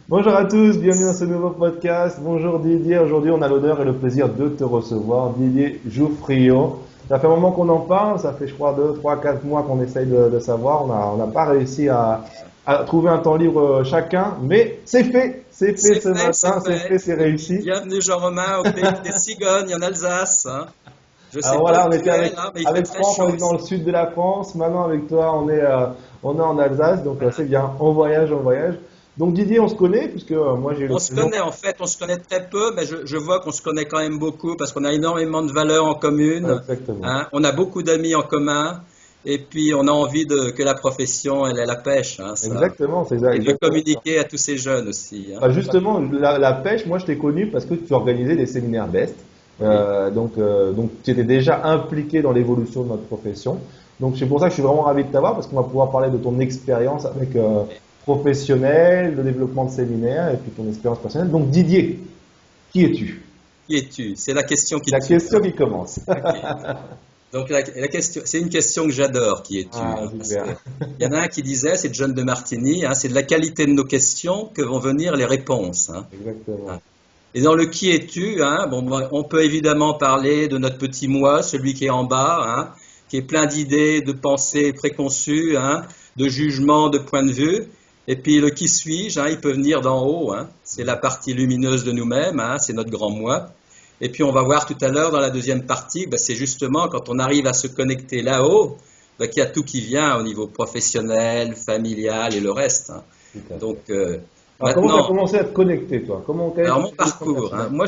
Bonjour à tous, bienvenue dans ce nouveau podcast. Bonjour Didier, aujourd'hui on a l'honneur et le plaisir de te recevoir, Didier Jouffrio. Ça fait un moment qu'on en parle, ça fait je crois 2, 3, 4 mois qu'on essaye de savoir. On n'a pas réussi à trouver un temps libre chacun, mais c'est fait ce matin, c'est fait, c'est réussi. Bienvenue Jean-Romain au pays des cigognes en Alsace, hein. Je sais Alors pas voilà, où on tu était es là, mais il fait avec très Franck, on chaud est dans ici. le sud de la France. Maintenant avec toi, on est en Alsace, donc Voilà. c'est bien. On voyage, on voyage. Donc Didier, on se connaît puisque moi j'ai eu On se l'occasion. connaît en fait, on se connaît très peu, mais je vois qu'on se connaît quand même beaucoup parce qu'on a énormément de valeurs en commune, Exactement. hein. On a beaucoup d'amis en commun et puis on a envie que la profession elle ait la pêche, hein, ça. Exactement, c'est Et de exactement ça. communiquer à tous ces jeunes aussi, hein. Bah, justement, la pêche, moi je t'ai connu parce que tu organisais des séminaires BEST. Oui. Donc tu étais déjà impliqué dans l'évolution de notre profession. Donc c'est pour ça que je suis vraiment ravi de t'avoir parce qu'on va pouvoir parler de ton expérience avec professionnel, le développement de séminaires et puis ton expérience personnelle. Donc Didier, qui es-tu? Qui es-tu? C'est la question qui La tue, question hein. qui commence. Ok. Donc la question, c'est une question que j'adore, qui es-tu, Ah, hein, parce que super. il y en a un qui disait, c'est John de Martini, hein, c'est de la qualité de nos questions que vont venir les réponses, hein. Exactement. Et dans le qui es-tu, hein, bon, on peut évidemment parler de notre petit moi, celui qui est en bas, hein, qui est plein d'idées, de pensées préconçues, hein, de jugements, de points de vue. Et puis le qui suis-je, hein, il peut venir d'en haut, hein, c'est la partie lumineuse de nous-mêmes, hein, c'est notre grand moi. Et puis on va voir tout à l'heure dans la deuxième partie, ben, c'est justement quand on arrive à se connecter là-haut, ben, qu'il y a tout qui vient au niveau professionnel, familial et le reste, hein. Tout à fait. Donc Alors comment tu as maintenant, commencé à te connecter, toi? Quelle est alors ton mon évolution parcours, hein, personnelle? moi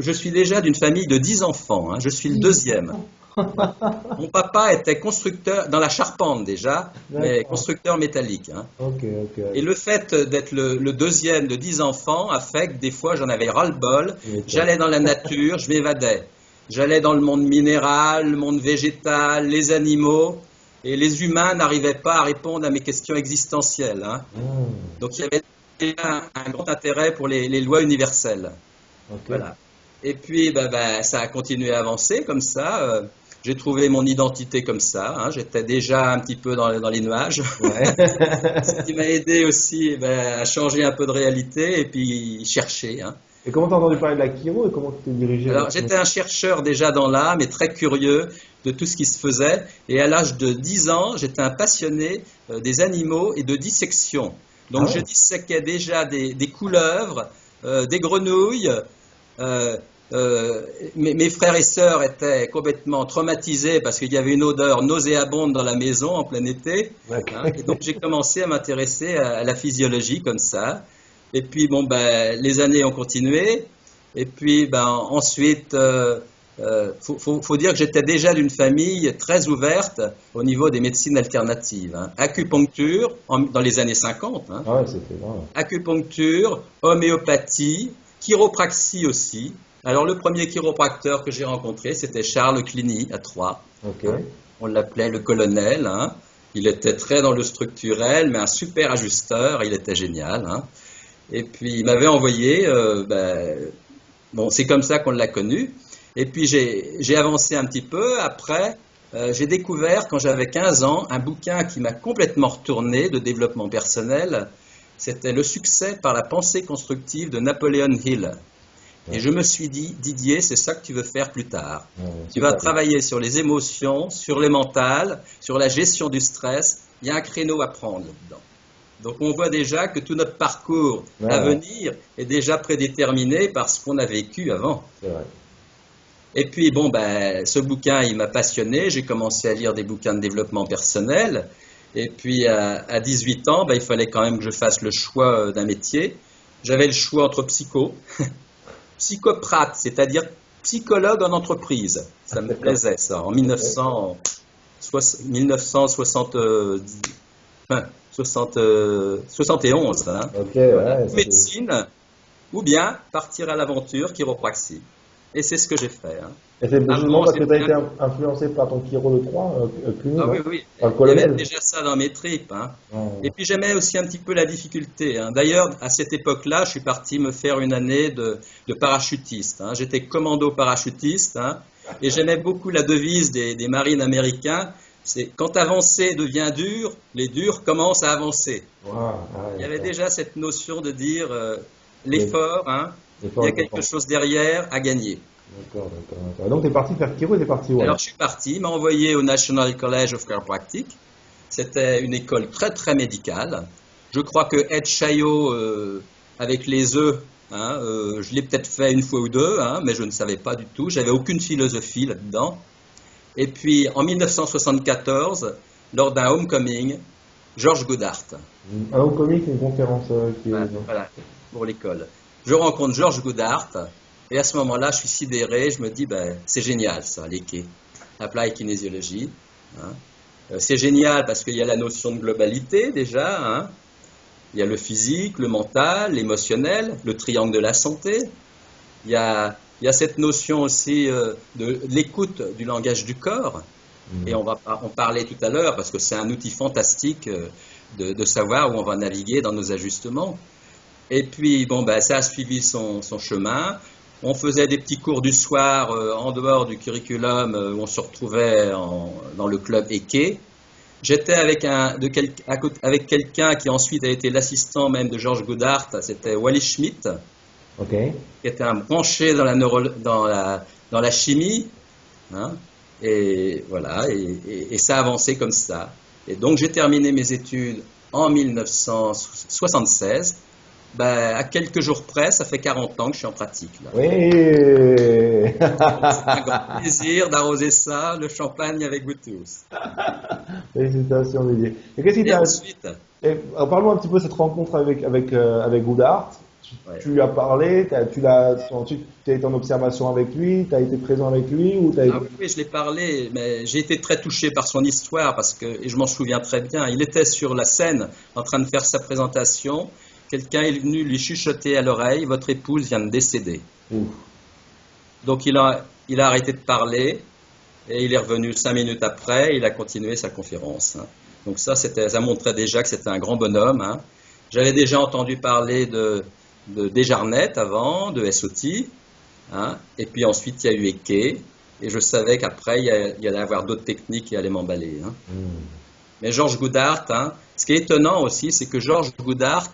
je suis déjà d'une famille de 10 enfants, hein, je suis le 10 deuxième. ans. Ouais. Mon papa était constructeur dans la charpente déjà, mais D'accord. constructeur métallique, hein. Ok, ok. Et le fait d'être le deuxième de 10 enfants a fait que des fois j'en avais ras-le-bol. Tu m'étonnes. J'allais dans la nature, je m'évadais. J'allais dans le monde minéral, le monde végétal, les animaux, et les humains n'arrivaient pas à répondre à mes questions existentielles, hein. Hmm, Donc il y avait un grand intérêt pour les lois universelles. ok. Voilà. Et puis ça a continué à avancer comme ça. J'ai trouvé mon identité comme ça, hein. J'étais déjà un petit peu dans les nuages. Ouais. Ce qui m'a aidé aussi à changer un peu de réalité et puis chercher, hein. Et comment t'as entendu parler de la chiro et comment tu t'es dirigé vers Alors j'étais un chercheur déjà dans l'âme et très curieux de tout ce qui se faisait. Et à l'âge de 10 ans, j'étais un passionné des animaux et de dissection. Ah Donc je ouais, disséquais déjà des couleuvres, des grenouilles. Euh, mes frères et sœurs étaient complètement traumatisés parce qu'il y avait une odeur nauséabonde dans la maison en plein été, d'accord. hein. Et donc j'ai commencé à m'intéresser à la physiologie comme ça. Et puis bon les années ont continué. Et puis ensuite, faut dire que j'étais déjà d'une famille très ouverte au niveau des médecines alternatives, hein. Acupuncture dans les années 50, hein. Ah ouais, c'était vrai. Acupuncture, homéopathie, chiropraxie aussi. Alors le premier chiropracteur que j'ai rencontré, c'était Charles Cliny à Troyes, Ok. hein. On l'appelait le colonel, hein. Il était très dans le structurel, mais un super ajusteur, il était génial, hein. Et puis il m'avait envoyé, bon c'est comme ça qu'on l'a connu. Et puis j'ai avancé un petit peu. Après, j'ai découvert quand j'avais 15 ans un bouquin qui m'a complètement retourné de développement personnel. C'était Le succès par la pensée constructive de Napoleon Hill. Et Ouais, je me suis dit, Didier, c'est ça que tu veux faire plus tard. ouais, Tu vas super. travailler sur les émotions, sur les mentales, sur la gestion du stress. Il y a un créneau à prendre là-dedans. Donc on voit déjà que tout notre parcours Ouais, à ouais, venir est déjà prédéterminé par ce qu'on a vécu avant. c'est vrai. Et puis ce bouquin, il m'a passionné. J'ai commencé à lire des bouquins de développement personnel. Et puis à 18 ans, il fallait quand même que je fasse le choix d'un métier. J'avais le choix entre psychoprate, c'est-à-dire psychologue en entreprise. Ça me D'accord. plaisait, ça, en Ok. 1960, 71, hein. Ok, Voilà. ouais, c'est. Médecine, ou bien partir à l'aventure, chiropraxie. Et c'est ce que j'ai fait, hein. Et c'est justement Avant, parce que tu as j'étais été influencé par ton chiro de Troyes, Cluny, Ah oui, non? oui, Par le il y avait colonel. déjà ça dans mes tripes, hein. Et Ouais, puis j'aimais aussi un petit peu la difficulté, hein. D'ailleurs, à cette époque-là, je suis parti me faire une année de parachutiste, hein. J'étais commando parachutiste, hein. Et j'aimais beaucoup la devise des marines américains, C'est quand avancer devient dur, les durs commencent à avancer. Il y avait déjà cette notion de dire l'effort, hein, il y a quelque chose derrière à gagner. D'accord, d'accord, d'accord. Donc, tu es parti faire chiro et tu es parti où? Alors, je suis parti, il m'a envoyé au National College of Chiropractic. C'était une école très, très médicale. Je crois que Ed Chaillot, avec les œufs, hein, je l'ai peut-être fait une fois ou deux, hein, mais je ne savais pas du tout. J'avais aucune philosophie là-dedans. Et puis, en 1974, lors d'un homecoming, George Goodhart. Un homecoming, c'est une conférence qui est... Voilà, pour l'école. Je rencontre George Goodhart, et à ce moment-là, je suis sidéré, je me dis, ben, c'est génial ça, l'EK, Applied Kinesiology. Hein. C'est génial parce qu'il y a la notion de globalité déjà, hein. Il y a le physique, le mental, l'émotionnel, le triangle de la santé. Il y a cette notion aussi de l'écoute du langage du corps. Et on va en parler tout à l'heure parce que c'est un outil fantastique de savoir où on va naviguer dans nos ajustements. Et puis, bon, ben, ça a suivi son chemin. On faisait des petits cours du soir en dehors du curriculum où on se retrouvait dans le club EK. J'étais avec quelqu'un qui ensuite a été l'assistant même de George Goodhart, c'était Wally Schmidt, qui était un branché dans la chimie, hein, et voilà, et ça a avancé comme ça. Et donc j'ai terminé mes études en 1976. Ben, à quelques jours près, ça fait 40 ans que je suis en pratique. Là. Oui. C'est un grand plaisir d'arroser ça, le champagne avec vous tous. Félicitations, Didier. Et qu'est-ce qui Et t'a... ensuite, Parlons un petit peu de cette rencontre avec Goodhart. Tu lui as parlé, ensuite tu as été en observation avec lui, tu as été présent avec lui ou t'as été... oui, je l'ai parlé, mais j'ai été très touché par son histoire et je m'en souviens très bien. Il était sur la scène en train de faire sa présentation. Quelqu'un est venu lui chuchoter à l'oreille, votre épouse vient de décéder. Ouf. Donc il a arrêté de parler et il est revenu 5 minutes après et il a continué sa conférence. Hein. Donc ça montrait déjà que c'était un grand bonhomme. Hein. J'avais déjà entendu parler de Desjarnais avant, de SOT, hein. Et puis ensuite il y a eu Eke et je savais qu'après il y allait avoir d'autres techniques qui allaient m'emballer. Hein. Mais George Goodhart, hein, ce qui est étonnant aussi, c'est que George Goodhart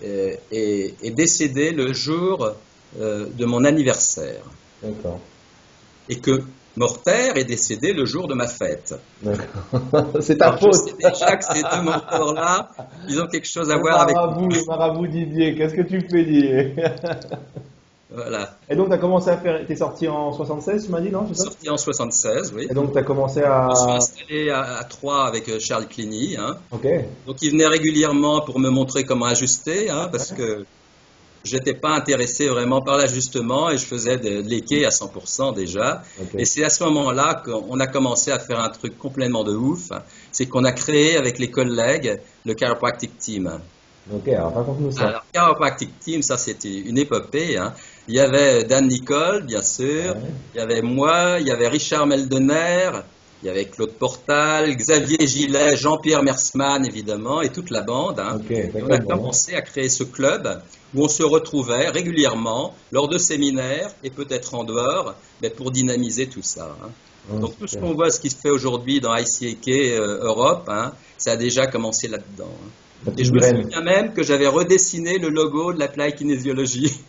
est décédé le jour de mon anniversaire. D'accord. Et que Morter est décédé le jour de ma fête. D'accord. C'est ta faute. Je sais déjà que ces deux mentors-là, ils ont quelque chose à voir avec... Le marabout Didier, qu'est-ce que tu fais, Didier? Voilà. Et donc, tu as commencé à faire... Tu es sorti en 76, tu m'as dit, non? Je suis sorti en 76, oui. Et donc, tu as commencé à... Je me suis installé à Troyes avec Charles Cliny. Hein. Ok. Donc, il venait régulièrement pour me montrer comment ajuster, hein, parce que je n'étais pas intéressé vraiment par l'ajustement et je faisais de l'EK à 100% déjà. Okay. Et c'est à ce moment-là qu'on a commencé à faire un truc complètement de ouf. C'est qu'on a créé avec les collègues le Chiropractic Team. Ok, alors raconte-nous ça. Alors, Chiropractic Team, ça c'était une épopée. Hein. Il y avait Dan Nicole, bien sûr. Ouais. Il y avait moi, il y avait Richard Meldener, il y avait Claude Portal, Xavier Gillet, Jean-Pierre Mersman, évidemment, et toute la bande. Hein. Okay, on a commencé à créer ce club où on se retrouvait régulièrement lors de séminaires et peut-être en dehors, mais pour dynamiser tout ça. Hein. Donc tout ce qu'on voit, ce qui se fait aujourd'hui dans ICEK Europe, hein, ça a déjà commencé là-dedans. Hein. Et je me souviens même que j'avais redessiné le logo de l'Applied Kinesiology.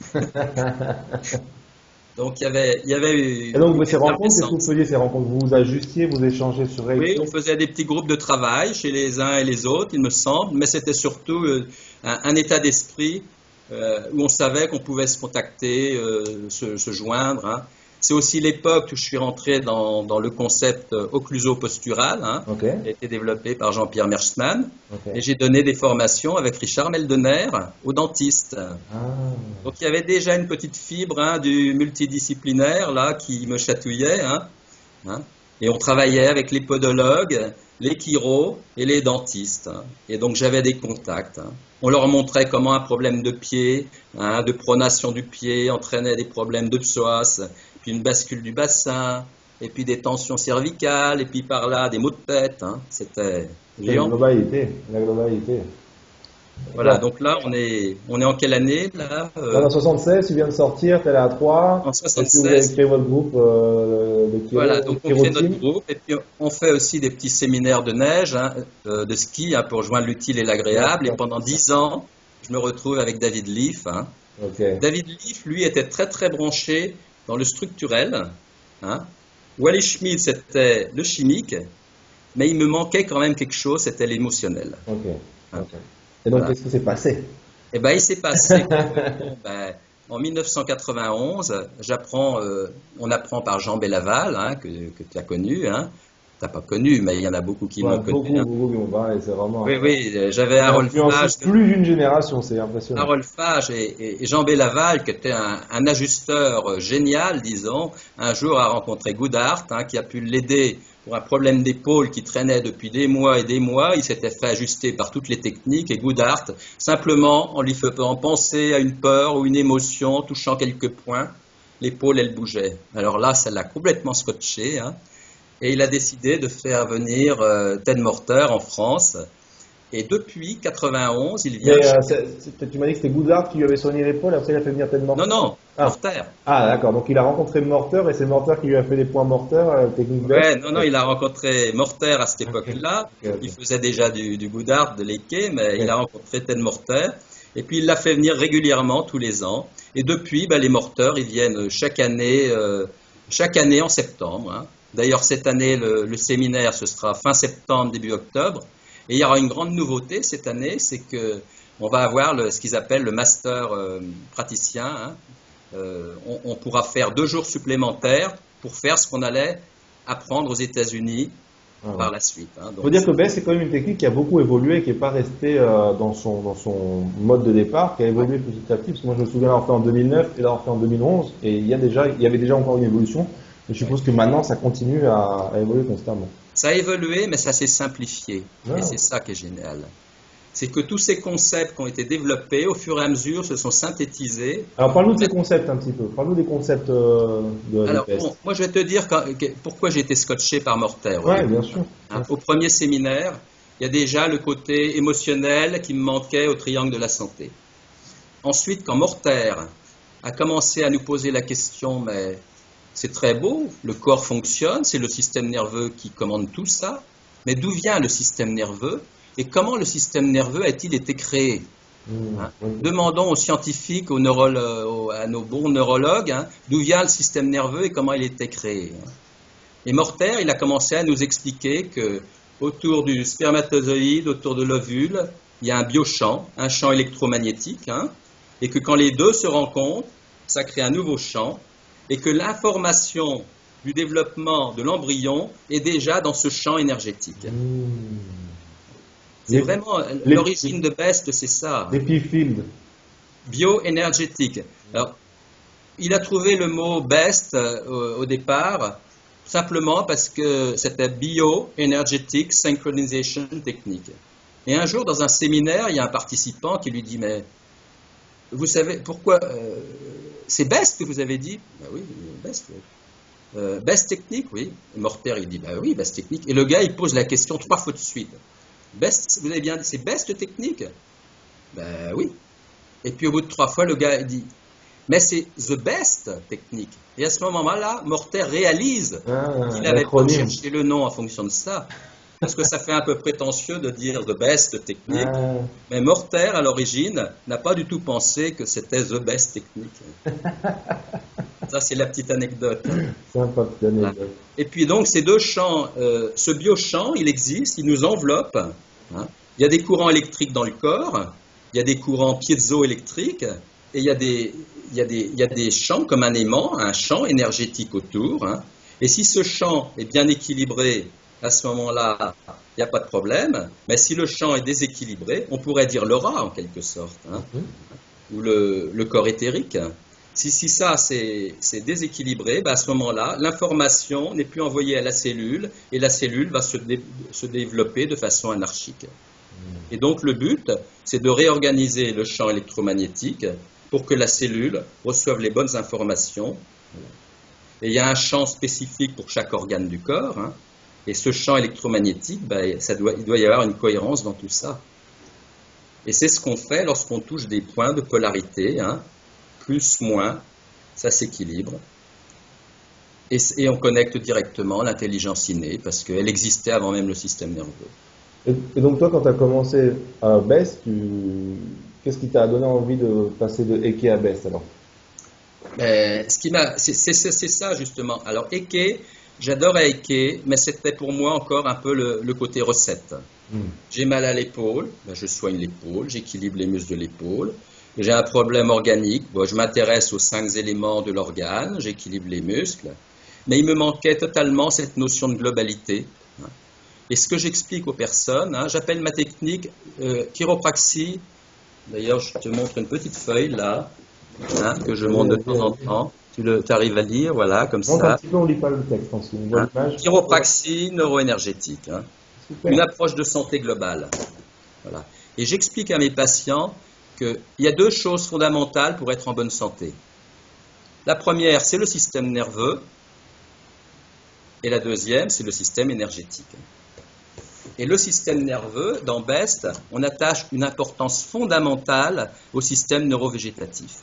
Donc il y avait. Et donc ces rencontres, qu'est-ce que vous faisiez ces rencontres? Vous vous ajustiez, vous échangez sur Reiki? Oui, on faisait des petits groupes de travail chez les uns et les autres, il me semble, mais c'était surtout un état d'esprit où on savait qu'on pouvait se contacter, se joindre. Hein. C'est aussi l'époque où je suis rentré dans le concept occluso-postural, hein, qui a été développé par Jean-Pierre Mersman. Et j'ai donné des formations avec Richard Meldener aux dentistes. Donc il y avait déjà une petite fibre hein, du multidisciplinaire là, qui me chatouillait. Hein, et on travaillait avec les podologues, les chiros et les dentistes. Hein. Et donc j'avais des contacts. Hein. On leur montrait comment un problème de pied, hein, de pronation du pied, entraînait des problèmes de psoas, puis une bascule du bassin, et puis des tensions cervicales, et puis par là des maux de tête. Hein. C'était géant. La globalité. Voilà, donc là, on est en quelle année là En 76, tu viens de sortir, tu es à 3. En Est-ce que vous avez 76. créé votre groupe de Voilà, donc on Kiro crée notre Team? groupe et puis on fait aussi des petits séminaires de neige, hein, de ski, hein, pour joindre l'utile et l'agréable. Et D'accord. pendant 10 ans, je me retrouve avec David Leaf, hein. Ok. David Leaf, lui, était très très branché dans le structurel, hein. Wally Schmidt, c'était le chimique, mais il me manquait quand même quelque chose, c'était l'émotionnel, Ok. hein. Ok. Et donc, Voilà. qu'est-ce qui s'est passé? Eh ben, il s'est passé que, bon, ben, en 1991, on apprend par Jean Bellaval, hein, que tu as connu, hein. T'as pas connu, mais il y en a beaucoup qui Ouais, l'ont connu, beaucoup, hein. beaucoup qui m'ont parlé, c'est vraiment. Oui, oui, j'avais Il a influencé plus d'une génération, c'est impressionnant. Harold Fage et Jean Bellaval, qui était un ajusteur génial, disons, un jour a rencontré Goodhart, hein, qui a pu l'aider pour un problème d'épaule qui traînait depuis des mois et des mois. Il s'était fait ajuster par toutes les techniques et Goodhart, simplement en lui faisant penser à une peur ou une émotion, touchant quelques points, l'épaule, elle bougeait. Alors là, ça l'a complètement scotché, hein, et il a décidé de faire venir Ted Morter en France. Et depuis 91, il vient Mais chaque... tu m'as dit que c'était Goodhart qui lui avait soigné l'épaule, après il a fait venir Ted Non, Morter. non, Ah, Morter. ah d'accord, donc il a rencontré Morter et c'est Morter qui lui a fait des points Morter, technique Ouais, veste. non, non, il a rencontré Morter à cette Ok, époque-là. ok, Il ok. faisait déjà du Goodhart, de l'Eke, mais il a Ok. rencontré Ted Morter. Et puis il l'a fait venir régulièrement tous les ans. Et depuis, ben, les Morteurs, ils viennent chaque année en septembre, hein. D'ailleurs, cette année, le séminaire, ce sera fin septembre, début octobre. Et il y aura une grande nouveauté cette année, c'est que on va avoir ce qu'ils appellent le master praticien, hein. On pourra faire 2 jours supplémentaires pour faire ce qu'on allait apprendre aux États-Unis Ah ouais. par la suite, hein. Faut Donc, dire que BES, c'est quand même une technique qui a beaucoup évolué, qui n'est pas restée dans son mode de départ, qui a ouais, évolué petit à petit. Parce que moi, je me souviens l'avoir fait en 2009 et l'avoir fait en 2011, et il y avait déjà encore une évolution. Mais je ouais. suppose que maintenant, ça continue à évoluer constamment. Ça a évolué, mais ça s'est simplifié. Et Ah. c'est ça qui est génial. C'est que tous ces concepts qui ont été développés, au fur et à mesure, se sont synthétisés. Alors, parle-nous de ces concepts un petit peu. Parle-nous des concepts de Alors, BES. bon, moi, je vais te dire pourquoi j'ai été scotché par Morter au Ouais, début, bien sûr. hein. Au premier séminaire, il y a déjà le côté émotionnel qui me manquait au triangle de la santé. Ensuite, quand Morter a commencé à nous poser la question, mais c'est très beau, le corps fonctionne, c'est le système nerveux qui commande tout ça, mais d'où vient le système nerveux et comment le système nerveux a-t-il été créé, hein? Ok. Demandons aux scientifiques, à nos bons neurologues, hein, d'où vient le système nerveux et comment il a été créé, hein. Et Morter, il a commencé à nous expliquer que autour du spermatozoïde, autour de l'ovule, il y a un biochamp, un champ électromagnétique, hein, et que quand les deux se rencontrent, ça crée un nouveau champ, et que l'information du développement de l'embryon est déjà dans ce champ énergétique. C'est Les, vraiment les, l'origine de BEST, c'est ça, les P-Field. bioénergétique. Alors, il a trouvé le mot BEST au départ simplement parce que c'était Bioenergetic Synchronization Technique. Et un jour, dans un séminaire, il y a un participant qui lui dit, mais vous savez pourquoi c'est BEST que vous avez dit? Ben oui, BEST. BEST technique, oui. Et Morter, il dit, ben oui, BEST technique. Et le gars, il pose la question 3 fois de suite. BEST, vous avez bien dit, c'est BEST technique? Ben oui. Et puis au bout de 3 fois, le gars il dit, mais c'est the best technique. Et à ce moment-là, Morter réalise qu'il n'avait pas L'acronyme. cherché le nom en fonction de ça. Parce que ça fait un peu prétentieux de dire the best technique. Ah, Mais Morter, à l'origine, n'a pas du tout pensé que c'était the best technique. Ça, c'est la petite anecdote. sympa, petite Voilà. anecdote. Et puis donc, ces deux champs, ce biochamp, il existe, il nous enveloppe, hein. Il y a des courants électriques dans le corps, il y a des courants piézoélectriques, et il y a des champs comme un aimant, un champ énergétique autour, hein. Et si ce champ est bien équilibré, à ce moment-là, il n'y a pas de problème. Mais si le champ est déséquilibré, on pourrait dire l'aura en quelque sorte, hein, ou le corps éthérique. Si ça c'est déséquilibré, ben à ce moment-là, l'information n'est plus envoyée à la cellule et la cellule va se développer de façon anarchique. Et donc le but, c'est de réorganiser le champ électromagnétique pour que la cellule reçoive les bonnes informations. Et il y a un champ spécifique pour chaque organe du corps, hein. Et ce champ électromagnétique, ben, il doit y avoir une cohérence dans tout ça. Et c'est ce qu'on fait lorsqu'on touche des points de polarité, hein, plus, moins, ça s'équilibre. Et on connecte directement l'intelligence innée, parce qu'elle existait avant même le système nerveux. Et donc toi, quand tu as commencé à BEST, qu'est-ce qui t'a donné envie de passer de Eke à BEST alors? C'est ça justement. Alors Eke, j'adorais Eke, mais c'était pour moi encore un peu le côté recette. J'ai mal à l'épaule, ben je soigne l'épaule, j'équilibre les muscles de l'épaule. J'ai un problème organique, bon, je m'intéresse aux 5 éléments de l'organe, j'équilibre les muscles. Mais il me manquait totalement cette notion de globalité. Et ce que j'explique aux personnes, hein, j'appelle ma technique chiropraxie. D'ailleurs, je te montre une petite feuille là, hein, que je montre de temps en temps. Tu arrives à lire, voilà, comme Donc, ça. un petit peu, on lit pas le texte, on une bonne image. Chiropraxie neuroénergétique. Hein. Une approche de santé globale. Voilà. Et j'explique à mes patients qu'il y a 2 choses fondamentales pour être en bonne santé. La première, c'est le système nerveux. Et la deuxième, c'est le système énergétique. Et le système nerveux, dans BEST, on attache une importance fondamentale au système neurovégétatif.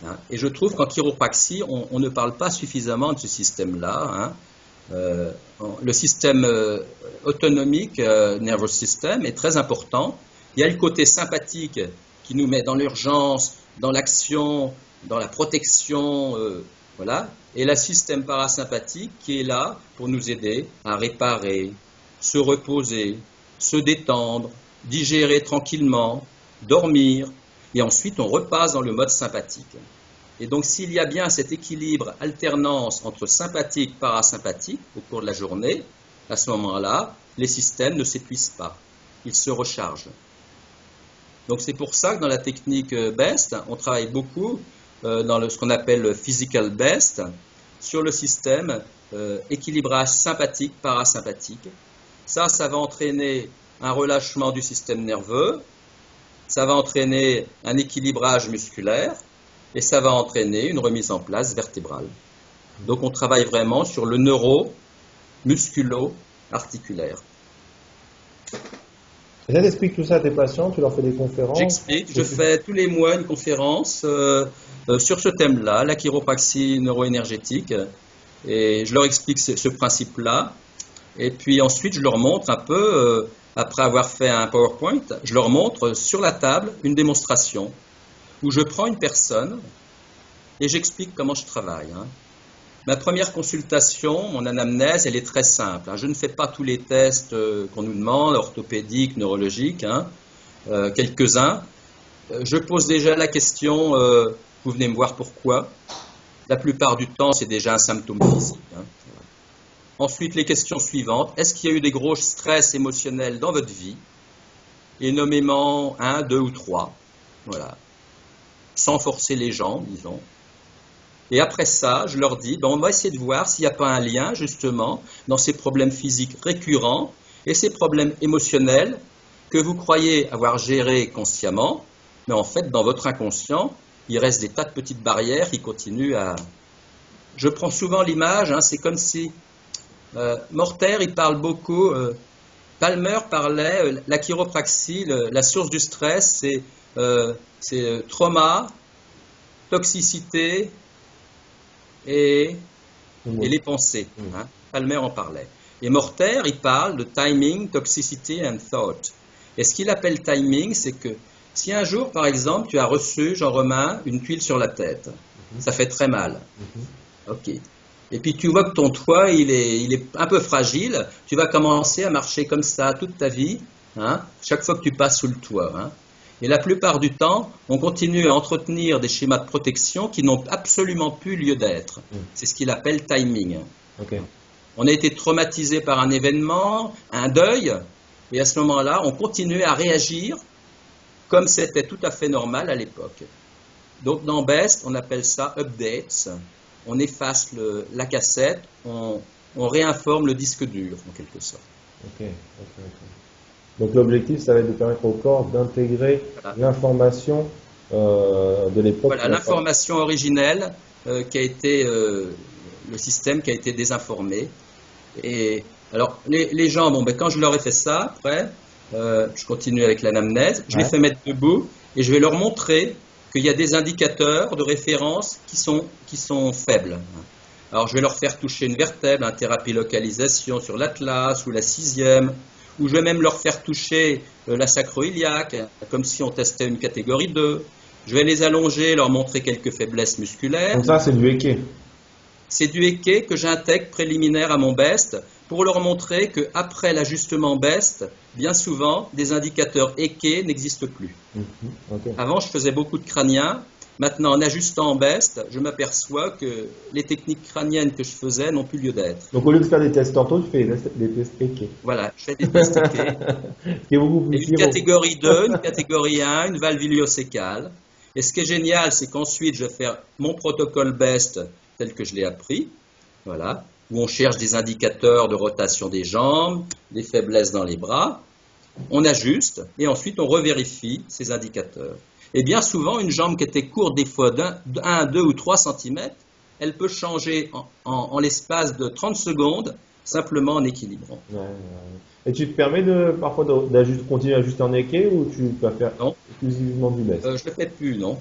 Hein, et je trouve qu'en chiropraxie, on ne parle pas suffisamment de ce système-là. Hein. Le système autonomique, nervous system, est très important. Il y a le côté sympathique qui nous met dans l'urgence, dans l'action, dans la protection, voilà. Et le système parasympathique qui est là pour nous aider à réparer, se reposer, se détendre, digérer tranquillement, dormir, et ensuite on repasse dans le mode sympathique. Et donc s'il y a bien cet équilibre, alternance entre sympathique, parasympathique au cours de la journée, à ce moment-là, les systèmes ne s'épuisent pas, ils se rechargent. Donc c'est pour ça que dans la technique BEST, on travaille beaucoup dans ce qu'on appelle le physical BEST, sur le système équilibrage sympathique, parasympathique. Ça va entraîner un relâchement du système nerveux, ça va entraîner un équilibrage musculaire et ça va entraîner une remise en place vertébrale. Donc on travaille vraiment sur le neuro-musculo-articulaire. Et là, t'expliques tout ça à tes patients, tu leur fais des conférences? J'explique, je fais tous les mois une conférence sur ce thème-là, la chiropraxie neuroénergétique, et je leur explique ce principe-là, et puis ensuite je leur montre un peu, après avoir fait un PowerPoint, je leur montre sur la table une démonstration où je prends une personne et j'explique comment je travaille. Hein. Ma première consultation, mon anamnèse, elle est très simple. Hein. Je ne fais pas tous les tests qu'on nous demande, orthopédiques, neurologiques, hein, quelques-uns. Je pose déjà la question, vous venez me voir pourquoi? La plupart du temps, c'est déjà un symptôme physique. Hein. Ensuite, les questions suivantes. Est-ce qu'il y a eu des gros stress émotionnels dans votre vie? Et nommément 1, 2 ou 3. Voilà. Sans forcer les gens, disons. Et après ça, je leur dis, on va essayer de voir s'il n'y a pas un lien, justement, dans ces problèmes physiques récurrents et ces problèmes émotionnels que vous croyez avoir gérés consciemment, mais en fait, dans votre inconscient, il reste des tas de petites barrières qui continuent à... Je prends souvent l'image, hein, c'est comme si Morter, il parle beaucoup, Palmer parlait, la chiropraxie, la source du stress, c'est trauma, toxicité, et les pensées. Hein. Palmer en parlait. Et Morter, il parle de timing, toxicity and thought. Et ce qu'il appelle timing, c'est que si un jour, par exemple, tu as reçu, Jean-Romain, une tuile sur la tête, ça fait très mal. Ok. Et puis tu vois que ton toit, il est un peu fragile, tu vas commencer à marcher comme ça toute ta vie, hein, chaque fois que tu passes sous le toit. Hein. Et la plupart du temps, on continue à entretenir des schémas de protection qui n'ont absolument plus lieu d'être. C'est ce qu'il appelle timing. Okay. On a été traumatisé par un événement, un deuil, et à ce moment-là, on continue à réagir comme c'était tout à fait normal à l'époque. Donc dans BEST, on appelle ça updates. On efface la cassette, on réinforme le disque dur, en quelque sorte. Ok. Donc l'objectif, ça va être de permettre au corps d'intégrer l'information de l'époque. Voilà, l'information originelle qui a été, le système qui a été désinformé. Et alors les gens, quand je leur ai fait ça, après, Je continue avec l'anamnèse. Je les Ouais. fais mettre debout et je vais leur montrer qu'il y a des indicateurs de référence qui sont faibles. Alors, je vais leur faire toucher une vertèbre, thérapie localisation sur l'atlas ou la sixième, ou je vais même leur faire toucher la sacro-iliaque, comme si on testait une catégorie 2. Je vais les allonger, leur montrer quelques faiblesses musculaires. Donc ça, c'est du Eke. C'est du Eke que j'intègre préliminaire à mon BEST pour leur montrer qu'après l'ajustement BEST, bien souvent, des indicateurs Eke n'existent plus. Ok. Avant, je faisais beaucoup de crâniens. Maintenant, en ajustant en BEST, je m'aperçois que les techniques crâniennes que je faisais n'ont plus lieu d'être. Donc au lieu de faire des tests ortho, tu fais des tests Eke. Voilà, je fais des tests Eke. Ce qui est beaucoup plus Et une pire. catégorie 2, une catégorie 1, une valve iliocécale. Et ce qui est génial, c'est qu'ensuite, je vais faire mon protocole BEST tel que je l'ai appris, voilà, où on cherche des indicateurs de rotation des jambes, des faiblesses dans les bras. On ajuste et ensuite on revérifie ces indicateurs. Et bien souvent, une jambe qui était courte des fois d'1, 2 ou 3 cm, elle peut changer en l'espace de 30 secondes, simplement en équilibrant. Ouais, ouais. Et tu te permets parfois continuer à ajuster en Eke ou tu vas faire Non. exclusivement du BEST? Je ne le fais plus, non.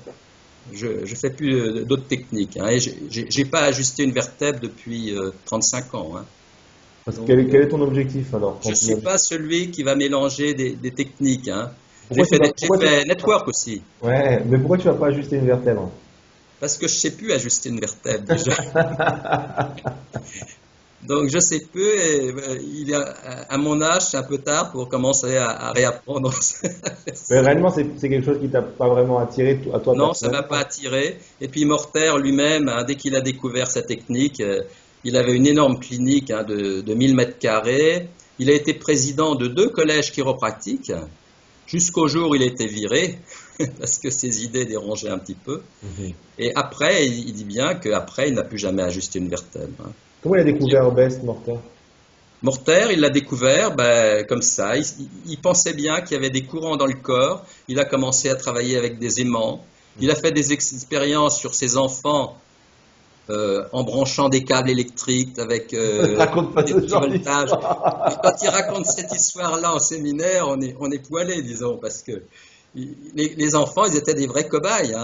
Je fais plus d'autres techniques. Et j'ai pas ajusté une vertèbre depuis 35 ans. Parce que Donc, quel est ton objectif alors Je ne suis pas celui qui va mélanger des techniques. Pourquoi J'ai tu vas- fait network aussi, Ouais, mais pourquoi tu vas pas ajuster une vertèbre? parce que je ne sais plus ajuster une vertèbre déjà. Donc je ne sais plus, et à mon âge, c'est un peu tard pour commencer à réapprendre. Mais réellement, c'est quelque chose qui t'a pas vraiment attiré à toi Non, ça ne m'a personnellement. pas attiré. Et puis Morter lui-même, dès qu'il a découvert sa technique, il avait une énorme clinique de 1000 mètres carrés. Il a été président de 2 collèges chiropractiques jusqu'au jour où il a été viré parce que ses idées dérangeaient un petit peu. Et après, il dit bien qu'après, il n'a plus jamais ajusté une vertèbre. Comment il a découvert BEST, Morter? Morter, il l'a découvert comme ça. Il pensait bien qu'il y avait des courants dans le corps. Il a commencé à travailler avec des aimants. Il a fait des expériences sur ses enfants en branchant des câbles électriques avec Raconte pas des ce petits genre voltages. d'histoire. Et quand il raconte cette histoire-là en séminaire, on est poilé, disons, parce que les enfants, ils étaient des vrais cobayes.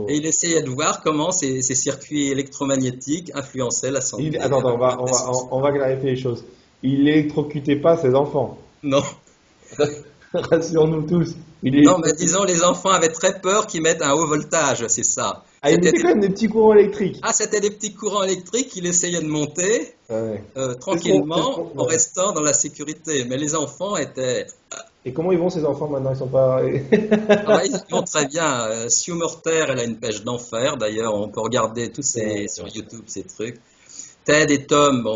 Et il essayait de voir comment ces circuits électromagnétiques influençaient la santé. Attends, on va clarifier les choses. Il électrocutait pas ses enfants. Non. Rassure-nous tous. Non, mais disons, les enfants avaient très peur qu'ils mettent un haut voltage, c'est ça. Ah, il mettait quand même des petits courants électriques. C'était des petits courants électriques qu'il essayait de monter Ouais. tranquillement en Ouais. restant dans la sécurité. Mais les enfants étaient... Et comment ils vont ces enfants maintenant? Ils sont pas. Ils vont très bien. Sue Morter, elle a une pêche d'enfer. D'ailleurs, on peut regarder sur YouTube ces trucs. Ted et Tom,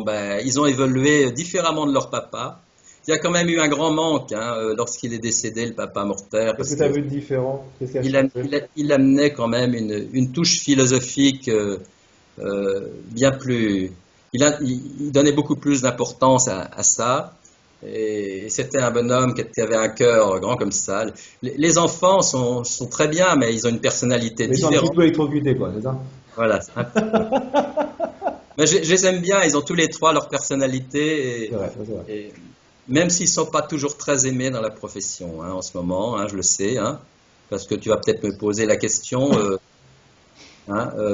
ils ont évolué différemment de leur papa. Il y a quand même eu un grand manque lorsqu'il est décédé, le papa Morter. Qu'est-ce que tu as vu de différent? Qu'est-ce qui a changé? Il amenait quand même une touche philosophique bien plus... Il donnait beaucoup plus d'importance à ça. Et c'était un bonhomme qui avait un cœur grand comme ça. Les enfants sont très bien, mais ils ont une personnalité Mais ils sont un petit différente. peu électrocutés, quoi, c'est ça? Voilà, un petit peu. Mais je les aime bien, ils ont tous les trois leur personnalité. C'est vrai, c'est vrai. Et même s'ils ne sont pas toujours très aimés dans la profession en ce moment, je le sais, parce que tu vas peut-être me poser la question,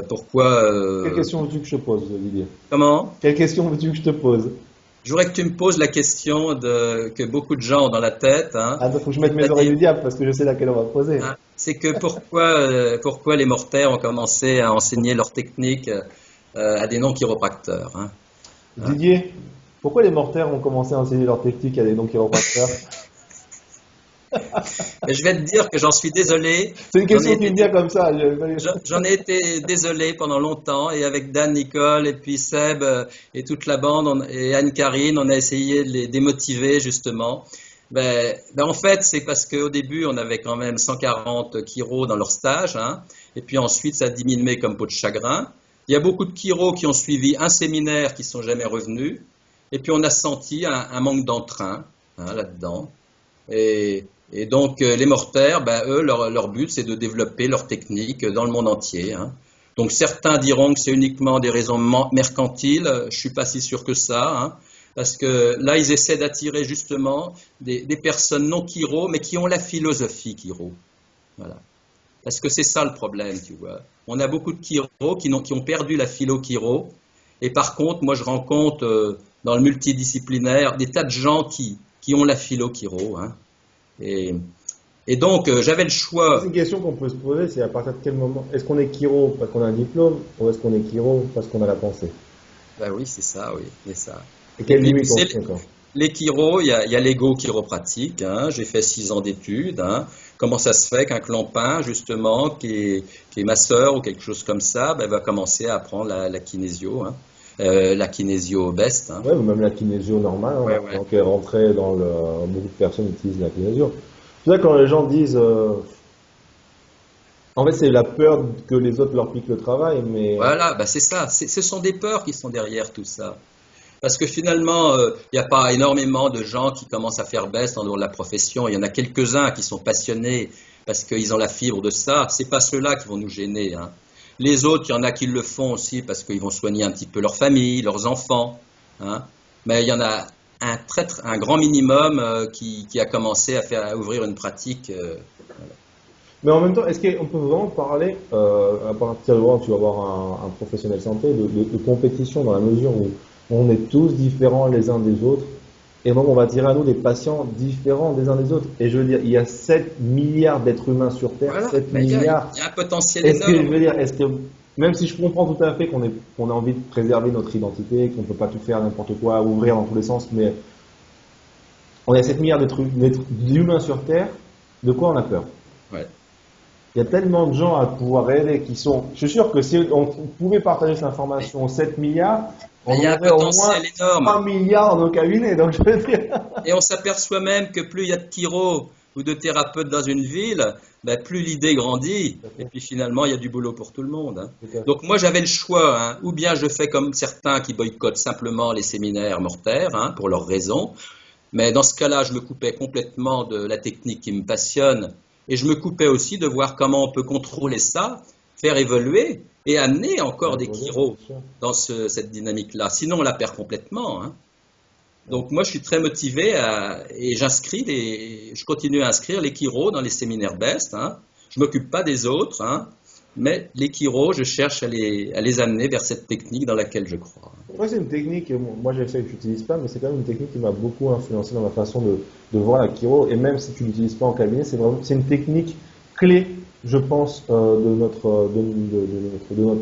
pourquoi... Quelle question veux-tu que je te pose, Didier? Comment? Quelle question veux-tu que je te pose? Je voudrais que tu me poses la question que beaucoup de gens ont dans la tête. Ah, il faut que je mette mes oreilles du diable parce que je sais laquelle on va poser. C'est que pourquoi les mortaires ont commencé à enseigner leur technique à des non-chiropracteurs. Didier, pourquoi les mortaires ont commencé à enseigner leur technique à des non-chiropracteurs? Mais je vais te dire que j'en suis désolé. C'est une question qui me vient comme ça. J'en ai été désolé pendant longtemps et avec Dan Nicole et puis Seb et toute la bande et Anne-Karine, on a essayé de les démotiver justement. En fait, c'est parce qu'au début, on avait quand même 140 chiros dans leur stage et puis ensuite, ça a diminué comme peau de chagrin. Il y a beaucoup de chiros qui ont suivi un séminaire qui ne sont jamais revenus et puis on a senti un manque d'entrain là-dedans. Et donc, les mortaires, eux, leur but, c'est de développer leur technique dans le monde entier. Donc, certains diront que c'est uniquement des raisons mercantiles. Je suis pas si sûr que ça. Parce que là, ils essaient d'attirer justement des personnes non chiro, mais qui ont la philosophie chiro. Voilà. Parce que c'est ça le problème, tu vois. On a beaucoup de chiro qui ont perdu la philo chiro. Et par contre, moi, je rencontre dans le multidisciplinaire des tas de gens qui ont la philo chiro. Hein. Et donc, j'avais le choix. C'est une question qu'on peut se poser, c'est à partir de quel moment? Est-ce qu'on est chiro parce qu'on a un diplôme ou est-ce qu'on est chiro parce qu'on a la pensée? Ben oui, c'est ça, oui, c'est ça. Et quelle puis, limite on fait encore? Les chiro, il y a l'ego chiropratique. Hein, j'ai fait 6 ans d'études. Hein. Comment ça se fait qu'un clampin, justement, qui est ma sœur ou quelque chose comme ça, ben, va commencer à apprendre la kinésio, hein, la kinésio best. Hein. Ouais, ou même la kinésio normale. Hein. Ouais, ouais. Donc, rentrer dans le. Beaucoup de personnes utilisent la kinésio. C'est ça quand les gens disent. En fait, c'est la peur que les autres leur piquent le travail, mais. Voilà, ben c'est ça. Ce sont des peurs qui sont derrière tout ça. Parce que finalement, il n'y a pas énormément de gens qui commencent à faire best en dehors de la profession. Il y en a quelques-uns qui sont passionnés parce qu'ils ont la fibre de ça. C'est pas ceux-là qui vont nous gêner. Hein. Les autres, il y en a qui le font aussi parce qu'ils vont soigner un petit peu leur famille, leurs enfants. Hein. Mais il y en a un grand minimum qui a commencé à ouvrir une pratique. Voilà. Mais en même temps, est-ce qu'on peut vraiment parler, à partir de là, tu vas avoir un professionnel santé, de compétition dans la mesure où on est tous différents les uns des autres, et donc on va tirer à nous des patients différents des uns des autres. Et je veux dire, il y a 7 milliards d'êtres humains sur Terre, Voilà. 7 Mais milliards. il y a un potentiel Est-ce que je énorme. veux dire, même si je comprends tout à fait qu'on a envie de préserver notre identité, qu'on ne peut pas tout faire n'importe quoi, ouvrir dans tous les sens, mais on a 7 milliards d'humains sur Terre, de quoi on a peur? Ouais. Il y a tellement de gens à pouvoir aider qui sont. Je suis sûr que si on pouvait partager cette information aux 7 milliards, on Il y a un aurait au moins potentiel énorme. 3 milliards dans nos cabinets. Donc je veux dire. Et on s'aperçoit même que plus il y a de chiro ou de thérapeutes dans une ville, ben plus l'idée grandit. Et puis finalement, il y a du boulot pour tout le monde. Hein. Donc moi, j'avais le choix. Hein. Ou bien je fais comme certains qui boycottent simplement les séminaires mortaires, hein, pour leurs raisons. Mais dans ce cas-là, je me coupais complètement de la technique qui me passionne. Et je me coupais aussi de voir comment on peut contrôler ça, faire évoluer et amener encore des chiro dans cette dynamique-là. Sinon, on la perd complètement. Hein. Donc moi, je suis très motivé et je continue à inscrire les chiro dans les séminaires best. Hein. Je m'occupe pas des autres, hein, mais les chiro, je cherche à les amener vers cette technique dans laquelle je crois. Ouais, c'est une technique, moi j'ai fait que je n'utilise pas, mais c'est quand même une technique qui m'a beaucoup influencé dans ma façon de voir la chiro. Et même si tu ne l'utilises pas en cabinet, c'est une technique clé, je pense, de notre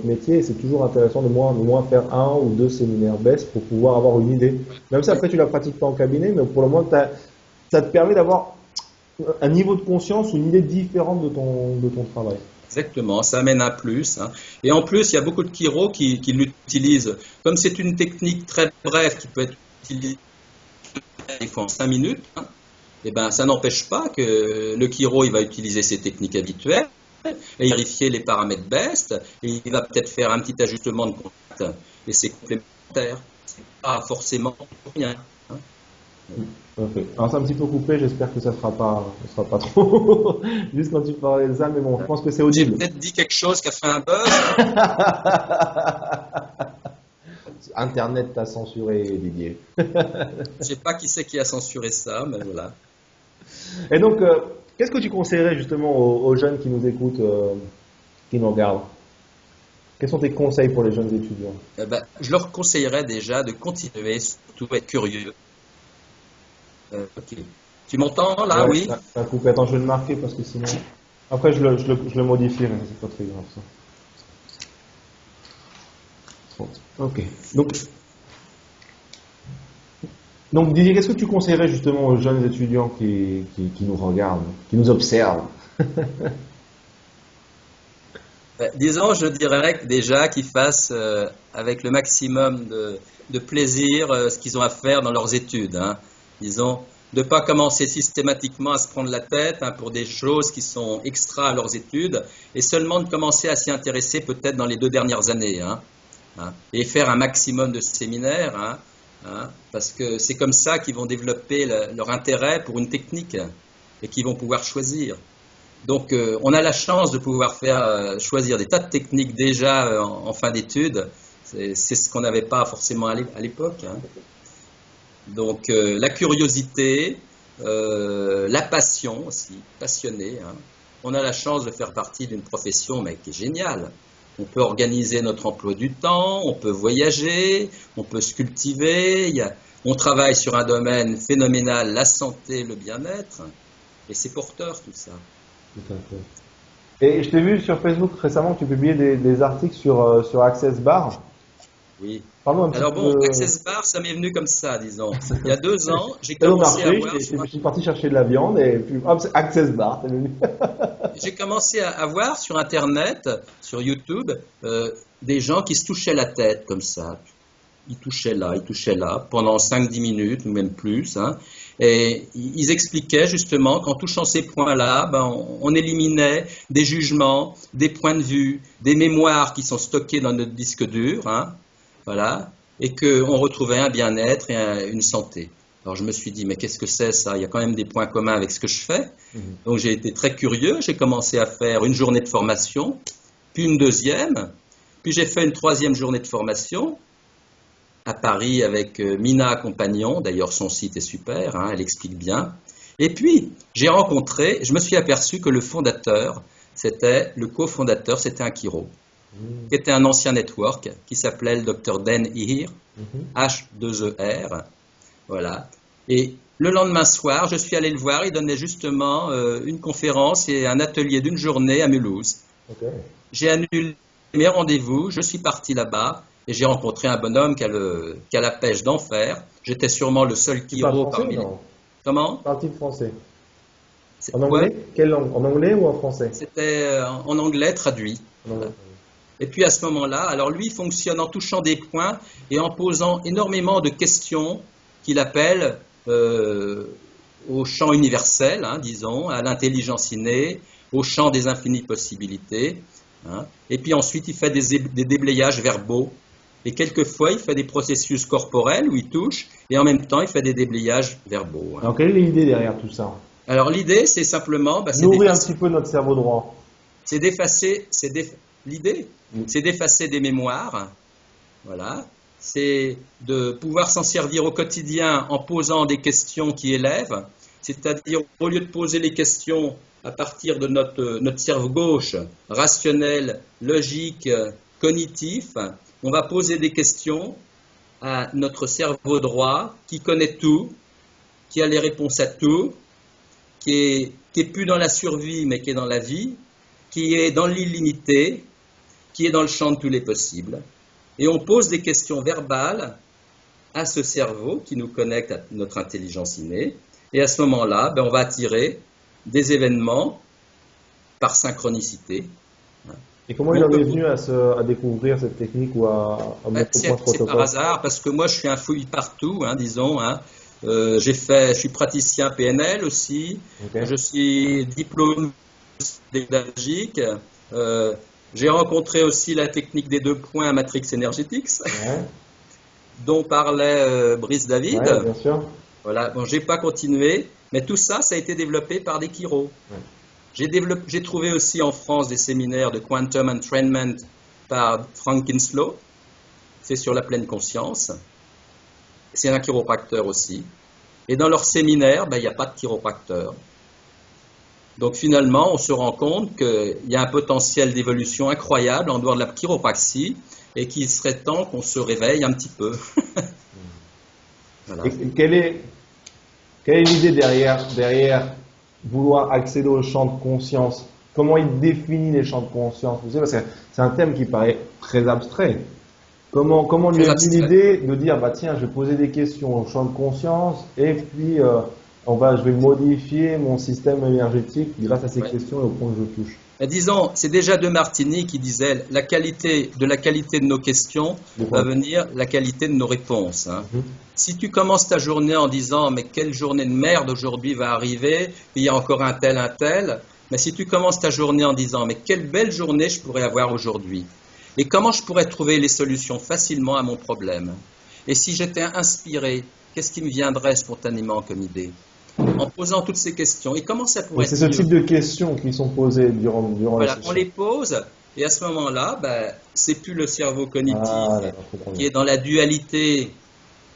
métier. Et c'est toujours intéressant de moins faire 1 ou 2 séminaires best pour pouvoir avoir une idée. Même si après tu ne la pratiques pas en cabinet, mais pour le moins, ça te permet d'avoir un niveau de conscience ou une idée différente de ton travail. Exactement, ça amène un plus. Hein. Et en plus, il y a beaucoup de chiro qui l'utilisent. Comme c'est une technique très brève qui peut être utilisée des fois en 5 minutes, hein, et ben, ça n'empêche pas que le chiro il va utiliser ses techniques habituelles et vérifier les paramètres best, et il va peut-être faire un petit ajustement de contact, et c'est complémentaire. C'est pas forcément rien. Hein. Ok. Alors c'est un petit peu coupé, j'espère que ça sera pas trop. Juste quand tu parlais de ça, mais bon, je pense que c'est J'ai audible. peut-être dit quelque chose qui a fait un buzz. Internet t'a censuré, Didier. Je sais pas qui c'est qui a censuré ça, mais voilà. Et donc, qu'est-ce que tu conseillerais justement aux jeunes qui nous écoutent, qui nous regardent? Quels sont tes conseils pour les jeunes étudiants? Eh ben, je leur conseillerais déjà de continuer, surtout être curieux. Ok. Tu m'entends là? Ouais, Oui. ça a coupé. Attends, je vais le marquer parce que sinon. Après, je le modifie, mais c'est pas très grave ça. Ok. Donc Didier, qu'est-ce que tu conseillerais justement aux jeunes étudiants qui nous regardent, qui nous observent? Disons, je dirais que déjà qu'ils fassent avec le maximum de plaisir ce qu'ils ont à faire dans leurs études. Hein. Disons, de ne pas commencer systématiquement à se prendre la tête, hein, pour des choses qui sont extra à leurs études, et seulement de commencer à s'y intéresser peut-être dans les 2 dernières années. Hein, et faire un maximum de séminaires, hein, parce que c'est comme ça qu'ils vont développer leur intérêt pour une technique et qu'ils vont pouvoir choisir. Donc on a la chance de pouvoir faire choisir des tas de techniques déjà en fin d'études. C'est ce qu'on n'avait pas forcément à l'époque. Hein. Donc la curiosité, la passion aussi, passionné. Hein. On a la chance de faire partie d'une profession mais qui est géniale. On peut organiser notre emploi du temps, on peut voyager, on peut se cultiver. On travaille sur un domaine phénoménal, la santé, le bien-être. Et c'est porteur tout ça. Tout à fait. Et je t'ai vu sur Facebook récemment que tu publiais des articles sur Access Bar. Oui. Parlons un petit Alors bon, peu. Access Bar, ça m'est venu comme ça, disons. Il y a 2 ans, j'ai T'es au commencé à marché, voir... je suis parti chercher de la viande et puis hop, c'est Access Bar, t'es venu. J'ai commencé à voir sur Internet, sur YouTube, des gens qui se touchaient la tête comme ça. Ils touchaient là, pendant 5-10 minutes ou même plus. Hein. Et ils expliquaient justement qu'en touchant ces points-là, ben, on éliminait des jugements, des points de vue, des mémoires qui sont stockées dans notre disque dur, hein, voilà, et qu'on retrouvait un bien-être et une santé. Alors je me suis dit, mais qu'est-ce que c'est ça? Il y a quand même des points communs avec ce que je fais. Donc j'ai été très curieux, j'ai commencé à faire une journée de formation, puis une deuxième, puis j'ai fait une 3e journée de formation à Paris avec Mina Compagnon, d'ailleurs son site est super, hein, elle explique bien. Et puis j'ai rencontré, je me suis aperçu que le fondateur, le cofondateur, c'était un chiro, qui était un ancien network, qui s'appelait le Dr Dan Ihir, H2ER. Voilà. Et le lendemain soir, je suis allé le voir. Il donnait justement une conférence et un atelier d'une journée à Mulhouse. Okay. J'ai annulé mes rendez-vous. Je suis parti là-bas et j'ai rencontré un bonhomme qui a la pêche d'enfer. J'étais sûrement le seul chiro parmi les... Comment? Parti de français. En anglais? Quelle langue? En anglais ou en français? C'était en anglais traduit. Voilà. Et puis à ce moment-là, alors lui, il fonctionne en touchant des points et en posant énormément de questions qu'il appelle au champ universel, hein, disons, à l'intelligence innée, au champ des infinies possibilités. Hein. Et puis ensuite, il fait des déblayages verbaux. Et quelquefois, il fait des processus corporels où il touche, et en même temps, il fait des déblayages verbaux. Hein. Alors, quelle est l'idée derrière tout ça? Alors, l'idée, c'est simplement... nourrir un petit peu notre cerveau droit. C'est d'effacer... L'idée, c'est d'effacer des mémoires, voilà. C'est de pouvoir s'en servir au quotidien en posant des questions qui élèvent, c'est-à-dire au lieu de poser les questions à partir de notre cerveau gauche, rationnel, logique, cognitif, on va poser des questions à notre cerveau droit qui connaît tout, qui a les réponses à tout, qui est plus dans la survie mais qui est dans la vie, qui est dans l'illimité, qui est dans le champ de tous les possibles. Et on pose des questions verbales à ce cerveau qui nous connecte à notre intelligence innée. Et à ce moment-là, on va attirer des événements par synchronicité. Et comment il en est venu à découvrir cette technique ou à mettre au point ce protocole? C'est par hasard, parce que moi je suis un fouille partout, hein, disons. Hein. Je suis praticien PNL aussi. Okay. Je suis diplômé pédagogique. J'ai rencontré aussi la technique des 2 points à Matrix Energetics, dont parlait Brice David. Ouais, bien sûr. Voilà. Bon, j'ai pas continué, mais tout ça, ça a été développé par des chiros. Ouais. J'ai trouvé aussi en France des séminaires de Quantum Entrainment par Frank Kinslow. C'est sur la pleine conscience. C'est un chiropracteur aussi. Et dans leur séminaire, il n'y a pas de chiropracteur. Donc finalement, on se rend compte qu'il y a un potentiel d'évolution incroyable en dehors de la chiropraxie et qu'il serait temps qu'on se réveille un petit peu. Voilà. Et quelle est l'idée derrière vouloir accéder au champ de conscience? Comment il définit les champs de conscience? Vous savez, parce que c'est un thème qui paraît très abstrait. Comment lui a dit l'idée de dire, tiens, je vais poser des questions au champ de conscience et puis je vais modifier mon système énergétique grâce à ces questions et au point que je touche. Et disons, c'est déjà De Martini qui disait de la qualité de nos questions va venir la qualité de nos réponses. Hein. Si tu commences ta journée en disant mais quelle journée de merde aujourd'hui va arriver, il y a encore un tel, mais si tu commences ta journée en disant mais quelle belle journée je pourrais avoir aujourd'hui et comment je pourrais trouver les solutions facilement à mon problème, et si j'étais inspiré, qu'est-ce qui me viendrait spontanément comme idée? En posant toutes ces questions. Et comment ça pourrait être? C'est ce type de questions qui sont posées durant voilà, la session. On les pose, et à ce moment-là, c'est plus le cerveau cognitif qui est dans la dualité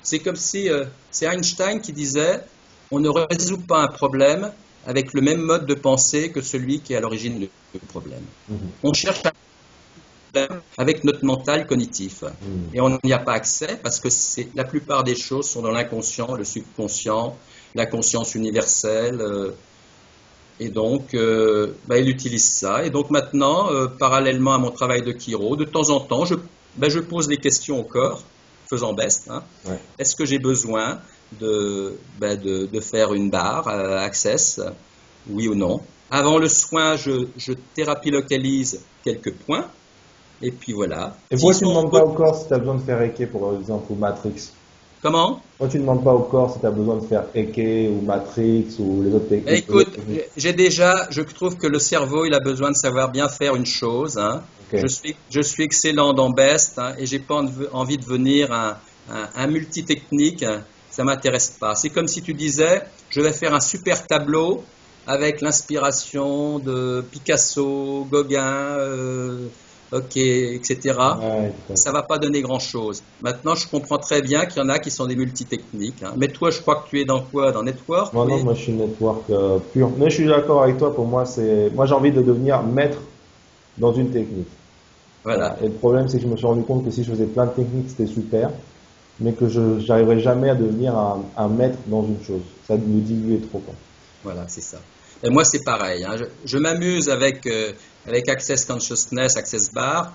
C'est comme si c'est Einstein qui disait on ne résout pas un problème avec le même mode de pensée que celui qui est à l'origine du problème. On cherche un problème avec notre mental cognitif. Et on n'y a pas accès parce que la plupart des choses sont dans l'inconscient, le subconscient, la conscience universelle. Et donc, il utilise ça. Et donc maintenant, parallèlement à mon travail de chiro, de temps en temps, je pose des questions au corps, faisant best. Hein. Ouais. Est-ce que j'ai besoin de faire une barre Access, oui ou non? Avant le soin, je thérapie localise quelques points. Et puis voilà. Et pourquoi tu ne demandes pas au corps si tu as besoin de faire Reiki, par exemple, ou Matrix? Comment? Pourquoi tu ne demandes pas au corps si tu as besoin de faire Reiki ou Matrix ou les autres techniques? Écoute, je trouve que le cerveau, il a besoin de savoir bien faire une chose. Hein. Okay. Je suis excellent dans Best hein, et j'ai pas envie de devenir un multitechnique. Ça m'intéresse pas. C'est comme si tu disais, je vais faire un super tableau avec l'inspiration de Picasso, Gauguin, etc. Ouais, ça va pas donner grand-chose. Maintenant, je comprends très bien qu'il y en a qui sont des multitechniques. Hein. Mais toi, je crois que tu es dans quoi? Dans Network? Non, moi je suis Network pur. Mais je suis d'accord avec toi. Pour moi, moi j'ai envie de devenir maître dans une technique. Voilà. Et le problème, c'est que je me suis rendu compte que si je faisais plein de techniques, c'était super, mais que je n'arriverais jamais à devenir un maître dans une chose. Ça me diluait trop. Quoi. Voilà, c'est ça. Et moi, c'est pareil. Hein. Je m'amuse avec Access Consciousness, Access Bar.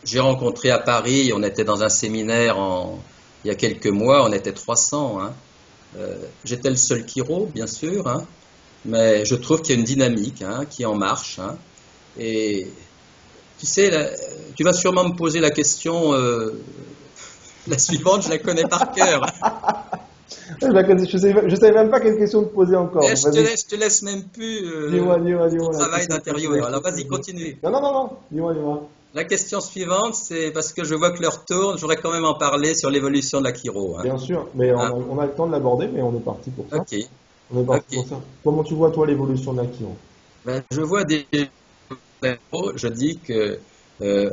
J'ai rencontré à Paris, on était dans un séminaire il y a quelques mois, on était 300. Hein. J'étais le seul chiro, bien sûr, hein, mais je trouve qu'il y a une dynamique hein, qui est en marche. Hein. Et tu sais, tu vas sûrement me poser la question, la suivante, je la connais par cœur. Je ne savais même pas quelle question te poser encore. Je te laisse même plus dis-moi, ton travail d'intérieur. Alors vas-y, continue. Non. Dis-moi. La question suivante, c'est parce que je vois que l'heure tourne, je voudrais quand même en parler sur l'évolution de la chiro. Hein. Bien sûr, mais on a le temps de l'aborder, mais on est parti pour ça. Ok. On est parti pour ça. Comment tu vois, toi, l'évolution de la chiro? Je vois je dis que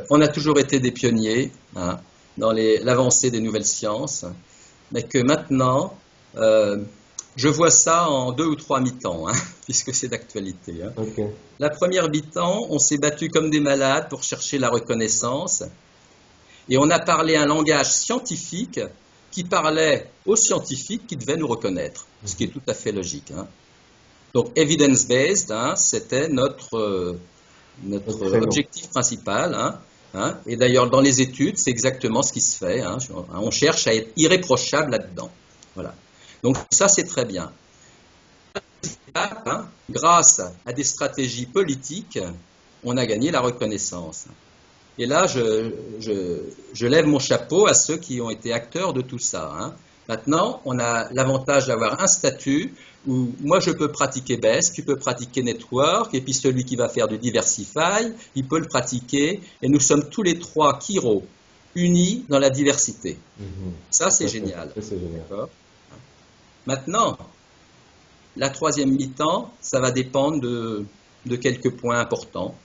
on a toujours été des pionniers hein, dans l'avancée des nouvelles sciences, mais que maintenant, je vois ça en 2 ou 3 mi-temps, hein, puisque c'est d'actualité. Hein. Okay. La première mi-temps, on s'est battu comme des malades pour chercher la reconnaissance, et on a parlé un langage scientifique qui parlait aux scientifiques qui devaient nous reconnaître, ce qui est tout à fait logique. Hein. Donc, evidence-based, hein, c'était notre objectif principal. Hein, et d'ailleurs, dans les études, c'est exactement ce qui se fait. Hein, on cherche à être irréprochable là-dedans. Voilà. Donc ça, c'est très bien. Hein, grâce à des stratégies politiques, on a gagné la reconnaissance. Et là, je lève mon chapeau à ceux qui ont été acteurs de tout ça. Hein. Maintenant, on a l'avantage d'avoir un statut où moi je peux pratiquer Best, tu peux pratiquer Network, et puis celui qui va faire du Diversify, il peut le pratiquer, et nous sommes tous les 3 chiro, unis dans la diversité. Ça, c'est génial. C'est génial. Maintenant, la troisième mi-temps, ça va dépendre de quelques points importants.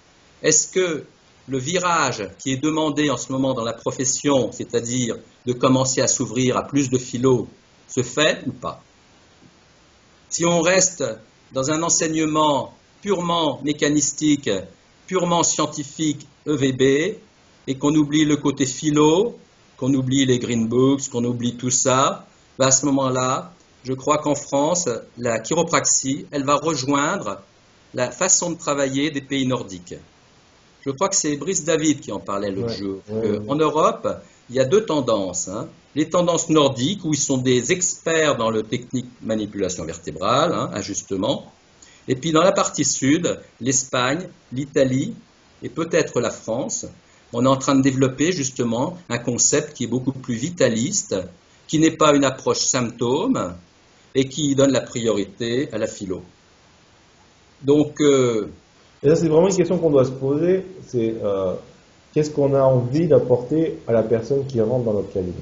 Est-ce que le virage qui est demandé en ce moment dans la profession, c'est-à-dire de commencer à s'ouvrir à plus de philo, se fait ou pas? Si on reste dans un enseignement purement mécanistique, purement scientifique, EVB, et qu'on oublie le côté philo, qu'on oublie les green books, qu'on oublie tout ça, à ce moment-là, je crois qu'en France, la chiropraxie, elle va rejoindre la façon de travailler des pays nordiques. Je crois que c'est Brice David qui en parlait l'autre jour. En Europe, il y a 2 tendances. Hein. Les tendances nordiques, où ils sont des experts dans le technique manipulation vertébrale, hein, ajustement. Et puis dans la partie sud, l'Espagne, l'Italie et peut-être la France, on est en train de développer justement un concept qui est beaucoup plus vitaliste, qui n'est pas une approche symptôme et qui donne la priorité à la philo. Donc... Et ça, c'est vraiment une question qu'on doit se poser, c'est qu'est-ce qu'on a envie d'apporter à la personne qui rentre dans notre cabinet?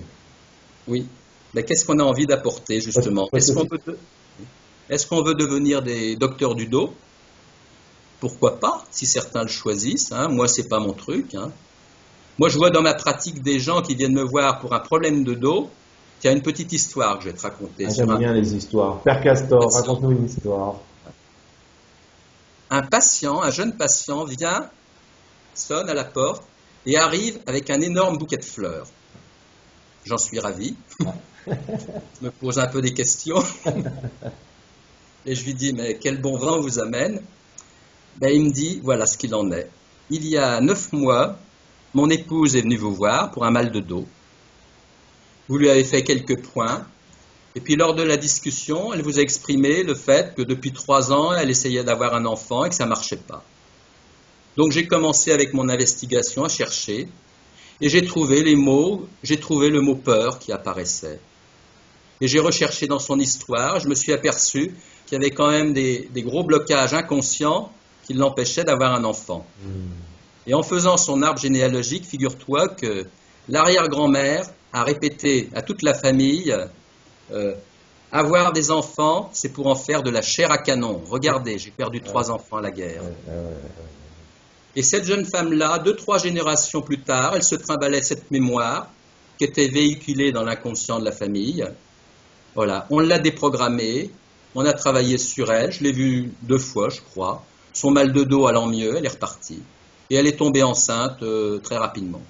Oui, mais qu'est-ce qu'on a envie d'apporter justement? Est-ce qu'on veut devenir des docteurs du dos? Pourquoi pas, si certains le choisissent. Hein. Moi, c'est pas mon truc. Hein. Moi, je vois dans ma pratique des gens qui viennent me voir pour un problème de dos, Tiens, une petite histoire que je vais te raconter. Ah, j'aime bien les histoires. Père Castor, raconte-nous une histoire. Un patient, un jeune patient vient, sonne à la porte et arrive avec un énorme bouquet de fleurs. J'en suis ravi. Je me pose un peu des questions. Et je lui dis, mais quel bon vent vous amène? Ben, il me dit, voilà ce qu'il en est. Il y a 9 mois, mon épouse est venue vous voir pour un mal de dos. Vous lui avez fait quelques points. Et puis lors de la discussion, elle vous a exprimé le fait que depuis 3 ans, elle essayait d'avoir un enfant et que ça ne marchait pas. Donc j'ai commencé avec mon investigation à chercher. Et j'ai trouvé le mot peur qui apparaissait. Et j'ai recherché dans son histoire, je me suis aperçu qu'il y avait quand même des gros blocages inconscients qui l'empêchaient d'avoir un enfant. Et en faisant son arbre généalogique, figure-toi que l'arrière-grand-mère a répété à toute la famille avoir des enfants, c'est pour en faire de la chair à canon. Regardez, j'ai perdu 3 enfants à la guerre. Et cette jeune femme-là, 2-3 générations plus tard, elle se trimbalait cette mémoire qui était véhiculée dans l'inconscient de la famille. Voilà, on l'a déprogrammée, on a travaillé sur elle, je l'ai vue 2 fois, je crois. Son mal de dos allant mieux, elle est repartie. Et elle est tombée enceinte très rapidement.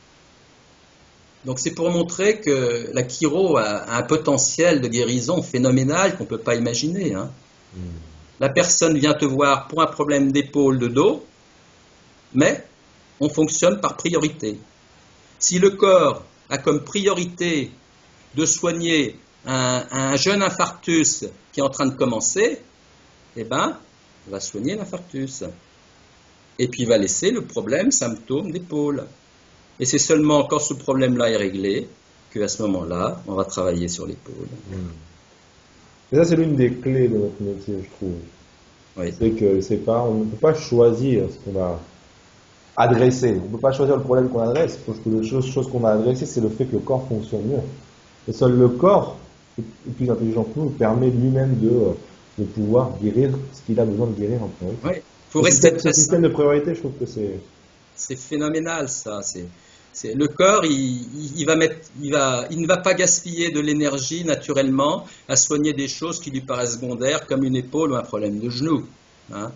Donc c'est pour montrer que la chiro a un potentiel de guérison phénoménal qu'on ne peut pas imaginer. Hein. La personne vient te voir pour un problème d'épaule, de dos, mais on fonctionne par priorité. Si le corps a comme priorité de soigner un jeune infarctus qui est en train de commencer, eh ben, il va soigner l'infarctus. Et puis il va laisser le problème, symptôme d'épaule. Et c'est seulement quand ce problème-là est réglé qu'à ce moment-là, on va travailler sur l'épaule. Et ça, c'est l'une des clés de notre métier, je trouve. Oui. C'est que on ne peut pas choisir ce qu'on va adresser. On ne peut pas choisir le problème qu'on adresse, parce que la chose qu'on va adresser, c'est le fait que le corps fonctionne mieux. Et seul le corps, le plus intelligent que nous, permet lui-même de pouvoir guérir ce qu'il a besoin de guérir en priorité. Oui, faut rester ce système de priorité, je trouve que c'est... C'est phénoménal, ça. Le corps, il ne va pas gaspiller de l'énergie naturellement à soigner des choses qui lui paraissent secondaires, comme une épaule ou un problème de genou. Hein.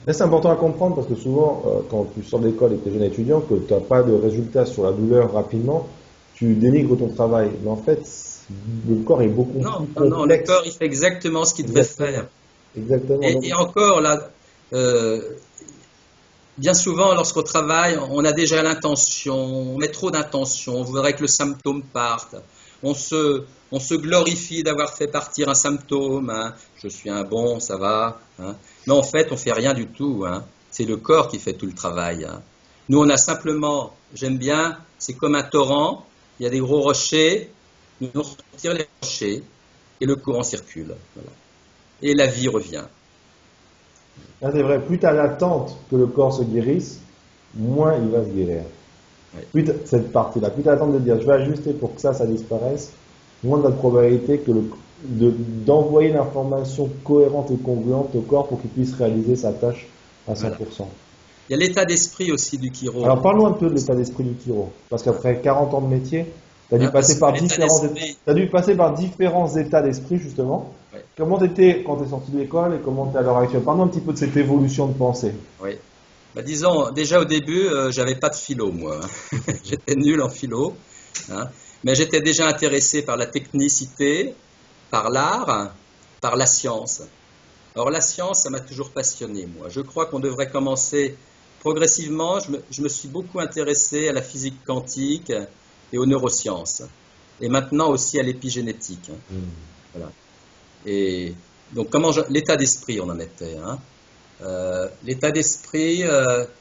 C'est important à comprendre parce que souvent, quand tu sors d'école et que tu es jeune étudiant, que tu n'as pas de résultats sur la douleur rapidement, tu dénigres ton travail. Mais en fait, le corps est beaucoup plus complexe. Non, le corps, il fait exactement ce qu'il devait faire. Exactement. Et encore, là, bien souvent, lorsqu'on travaille, on a déjà l'intention, on met trop d'intention, on voudrait que le symptôme parte. On se glorifie d'avoir fait partir un symptôme. Hein. Je suis un bon, ça va. Hein. Mais en fait, on ne fait rien du tout. Hein. C'est le corps qui fait tout le travail. Hein. Nous, on a simplement, j'aime bien, c'est comme un torrent, il y a des gros rochers, nous on retire les rochers et le courant circule. Voilà. Et la vie revient. Là, c'est vrai, plus tu as l'attente que le corps se guérisse, moins il va se guérir. Oui. Plus cette partie-là, plus tu as l'attente de dire je vais ajuster pour que ça disparaisse, moins tu as de probabilité que d'envoyer l'information cohérente et congruente au corps pour qu'il puisse réaliser sa tâche à 100%. Voilà. Il y a l'état d'esprit aussi du chiro. Alors parlons un peu de l'état d'esprit du chiro, parce qu'après 40 ans de métier, tu as dû passer par différents états d'esprit justement. Oui. Comment tu étais quand tu es sorti de l'école et comment tu es à l'heure actuelle? Parle-nous un petit peu de cette évolution de pensée. Oui. Bah, disons, déjà au début, j'avais pas de philo, moi. J'étais nul en philo. Hein. Mais j'étais déjà intéressé par la technicité, par l'art, par la science. Or, la science, ça m'a toujours passionné, moi. Je crois qu'on devrait commencer progressivement. Je me suis beaucoup intéressé à la physique quantique et aux neurosciences. Et maintenant aussi à l'épigénétique. Voilà. Et donc, l'état d'esprit, on en était. Hein. L'état d'esprit,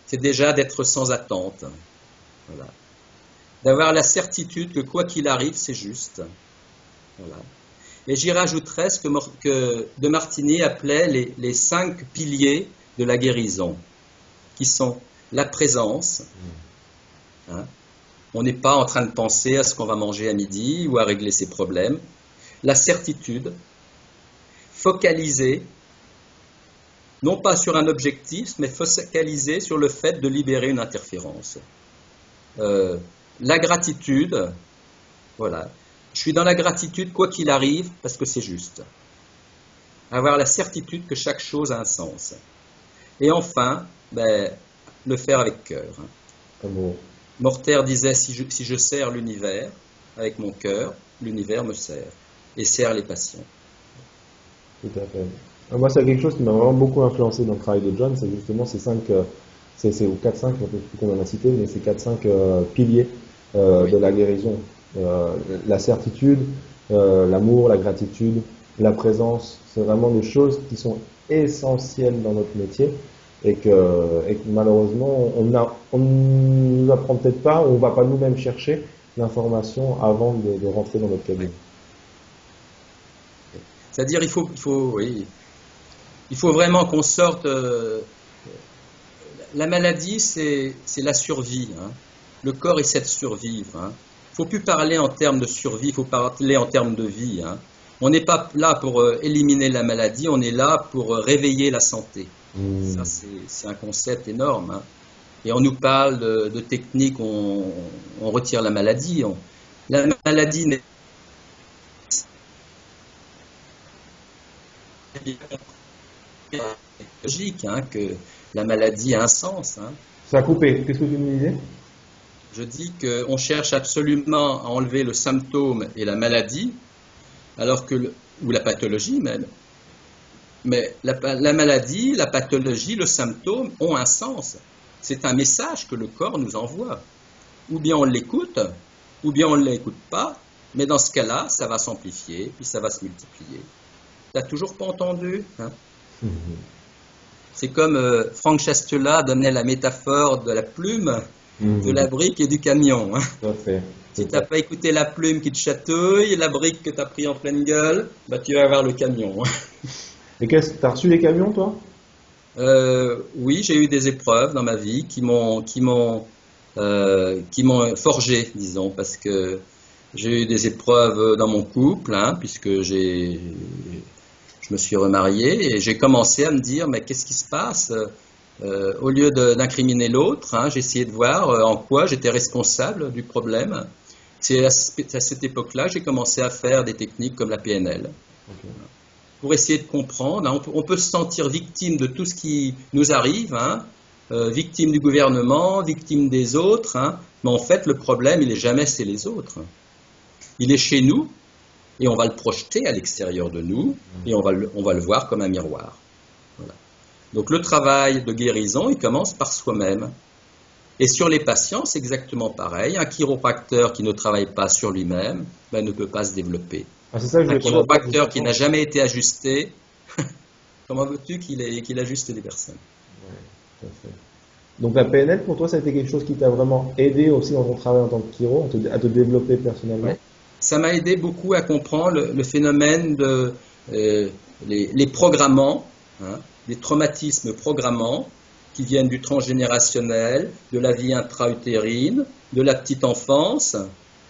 c'est déjà d'être sans attente. Voilà. D'avoir la certitude que quoi qu'il arrive, c'est juste. Voilà. Et j'y rajouterais ce que De Martini appelait les 5 piliers de la guérison, qui sont la présence. Hein. On n'est pas en train de penser à ce qu'on va manger à midi ou à régler ses problèmes. La certitude, focaliser, non pas sur un objectif, mais focaliser sur le fait de libérer une interférence. La gratitude, voilà. Je suis dans la gratitude quoi qu'il arrive parce que c'est juste. Avoir la certitude que chaque chose a un sens. Et enfin, ben, le faire avec cœur. Amour. Mortaire disait, si je sers l'univers avec mon cœur, l'univers me sert et sert les patients. Tout à fait. Moi, c'est quelque chose qui m'a vraiment beaucoup influencé dans le travail de John, c'est justement ces c'est ou 4-5, je ne sais plus combien on a cité, mais ces 4-5 piliers Oui. de la guérison. La certitude, l'amour, la gratitude, la présence, c'est vraiment des choses qui sont essentielles dans notre métier et que malheureusement, on ne nous apprend peut-être pas, ou on ne va pas nous-mêmes chercher l'information avant de rentrer dans notre cabinet. C'est-à-dire, oui, il faut vraiment qu'on sorte. La maladie, c'est la survie. Hein. Le corps essaie de survivre. Hein. Il ne faut plus parler en termes de survie, il faut parler en termes de vie. Hein. On n'est pas là pour éliminer la maladie, on est là pour réveiller la santé. Ça, c'est un concept énorme. Hein. Et on nous parle de techniques, on retire la maladie. La maladie n'est pas logique, hein, que la maladie a un sens. Hein. Ça a coupé. Qu'est-ce que tu me disais? Je dis qu'on cherche absolument à enlever le symptôme et la maladie, alors que ou la pathologie même. Mais la maladie, la pathologie, le symptôme ont un sens. C'est un message que le corps nous envoie. Ou bien on l'écoute, ou bien on ne l'écoute pas, mais dans ce cas-là, ça va s'amplifier, puis ça va se multiplier. T'as toujours pas entendu, hein? C'est comme Frank Chastela donnait la métaphore de la plume, de la brique et du camion. Hein. Tout à fait. Si tu n'as pas écouté la plume qui te chatouille, la brique que tu as pris en pleine gueule, bah, tu vas avoir le camion. Et t'as reçu les camions, toi? Oui, j'ai eu des épreuves dans ma vie qui m'ont forgé, disons, parce que j'ai eu des épreuves dans mon couple, hein, puisque je me suis remarié et j'ai commencé à me dire, mais qu'est-ce qui se passe? Au lieu d'incriminer l'autre, hein, j'ai essayé de voir en quoi j'étais responsable du problème. C'est à cette époque-là que j'ai commencé à faire des techniques comme la PNL. Okay. Pour essayer de comprendre, hein, on peut se sentir victime de tout ce qui nous arrive, hein, victime du gouvernement, victime des autres, hein, mais en fait le problème il n'est jamais chez les autres. Il est chez nous et on va le projeter à l'extérieur de nous et on va le voir comme un miroir. Voilà. Donc le travail de guérison, il commence par soi-même. Et sur les patients, c'est exactement pareil. Un chiropracteur qui ne travaille pas sur lui-même ben, ne peut pas se développer. Ah, c'est ça que un chiropracteur qui n'a jamais été ajusté, comment veux-tu qu'il ajuste les personnes? Ouais, tout à fait. Donc la PNL, pour toi, ça a été quelque chose qui t'a vraiment aidé aussi dans ton travail en tant que chiro, à te développer personnellement? Ouais. Ça m'a aidé beaucoup à comprendre le phénomène de les programmants, hein, les traumatismes programmants qui viennent du transgénérationnel, de la vie intra-utérine, de la petite enfance,